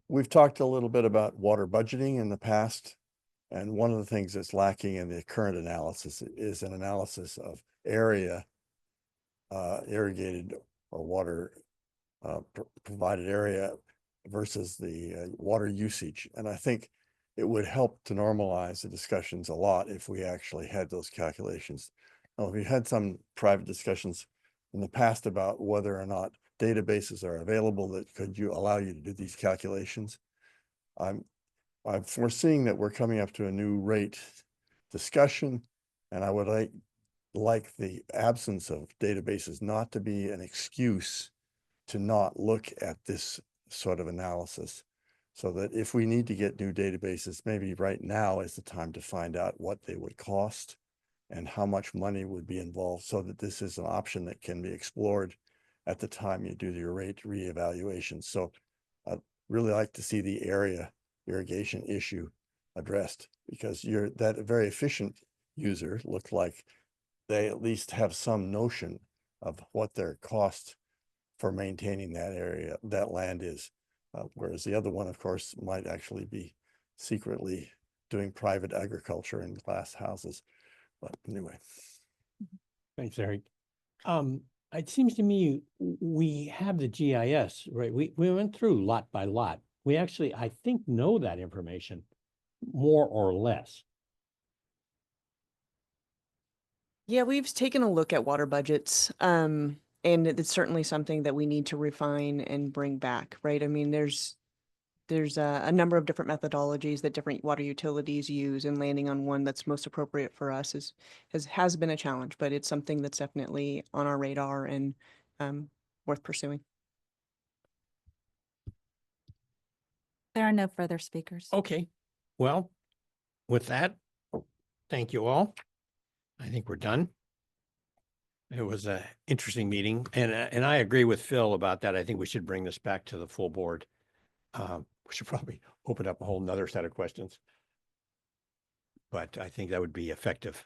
We've talked a little bit about water budgeting in the past, and one of the things that's lacking in the current analysis is an analysis of area irrigated or water provided area versus the water usage. And I think it would help to normalize the discussions a lot if we actually had those calculations. Now, we had some private discussions in the past about whether or not databases are available that could allow you to do these calculations. I'm foreseeing that we're coming up to a new rate discussion, and I would like the absence of databases not to be an excuse to not look at this sort of analysis, so that if we need to get new databases, maybe right now is the time to find out what they would cost and how much money would be involved, so that this is an option that can be explored at the time you do your rate reevaluation. So I'd really like to see the area irrigation issue addressed, because that very efficient user looked like they at least have some notion of what their cost for maintaining that area, that land is. Whereas the other one, of course, might actually be secretly doing private agriculture in glass houses. But anyway. Thanks, Eric. It seems to me we have the GIS, right? We went through lot by lot. We actually, I think, know that information more or less. Yeah, we've taken a look at water budgets. And it's certainly something that we need to refine and bring back, right? I mean, there's there's a number of different methodologies that different water utilities use, and landing on one that's most appropriate for us has been a challenge, but it's something that's definitely on our radar and worth pursuing. There are no further speakers. Okay, well, with that, thank you all. I think we're done. It was a interesting meeting, and I agree with Phil about that. I think we should bring this back to the full board. We should probably open up a whole nother set of questions. But I think that would be effective.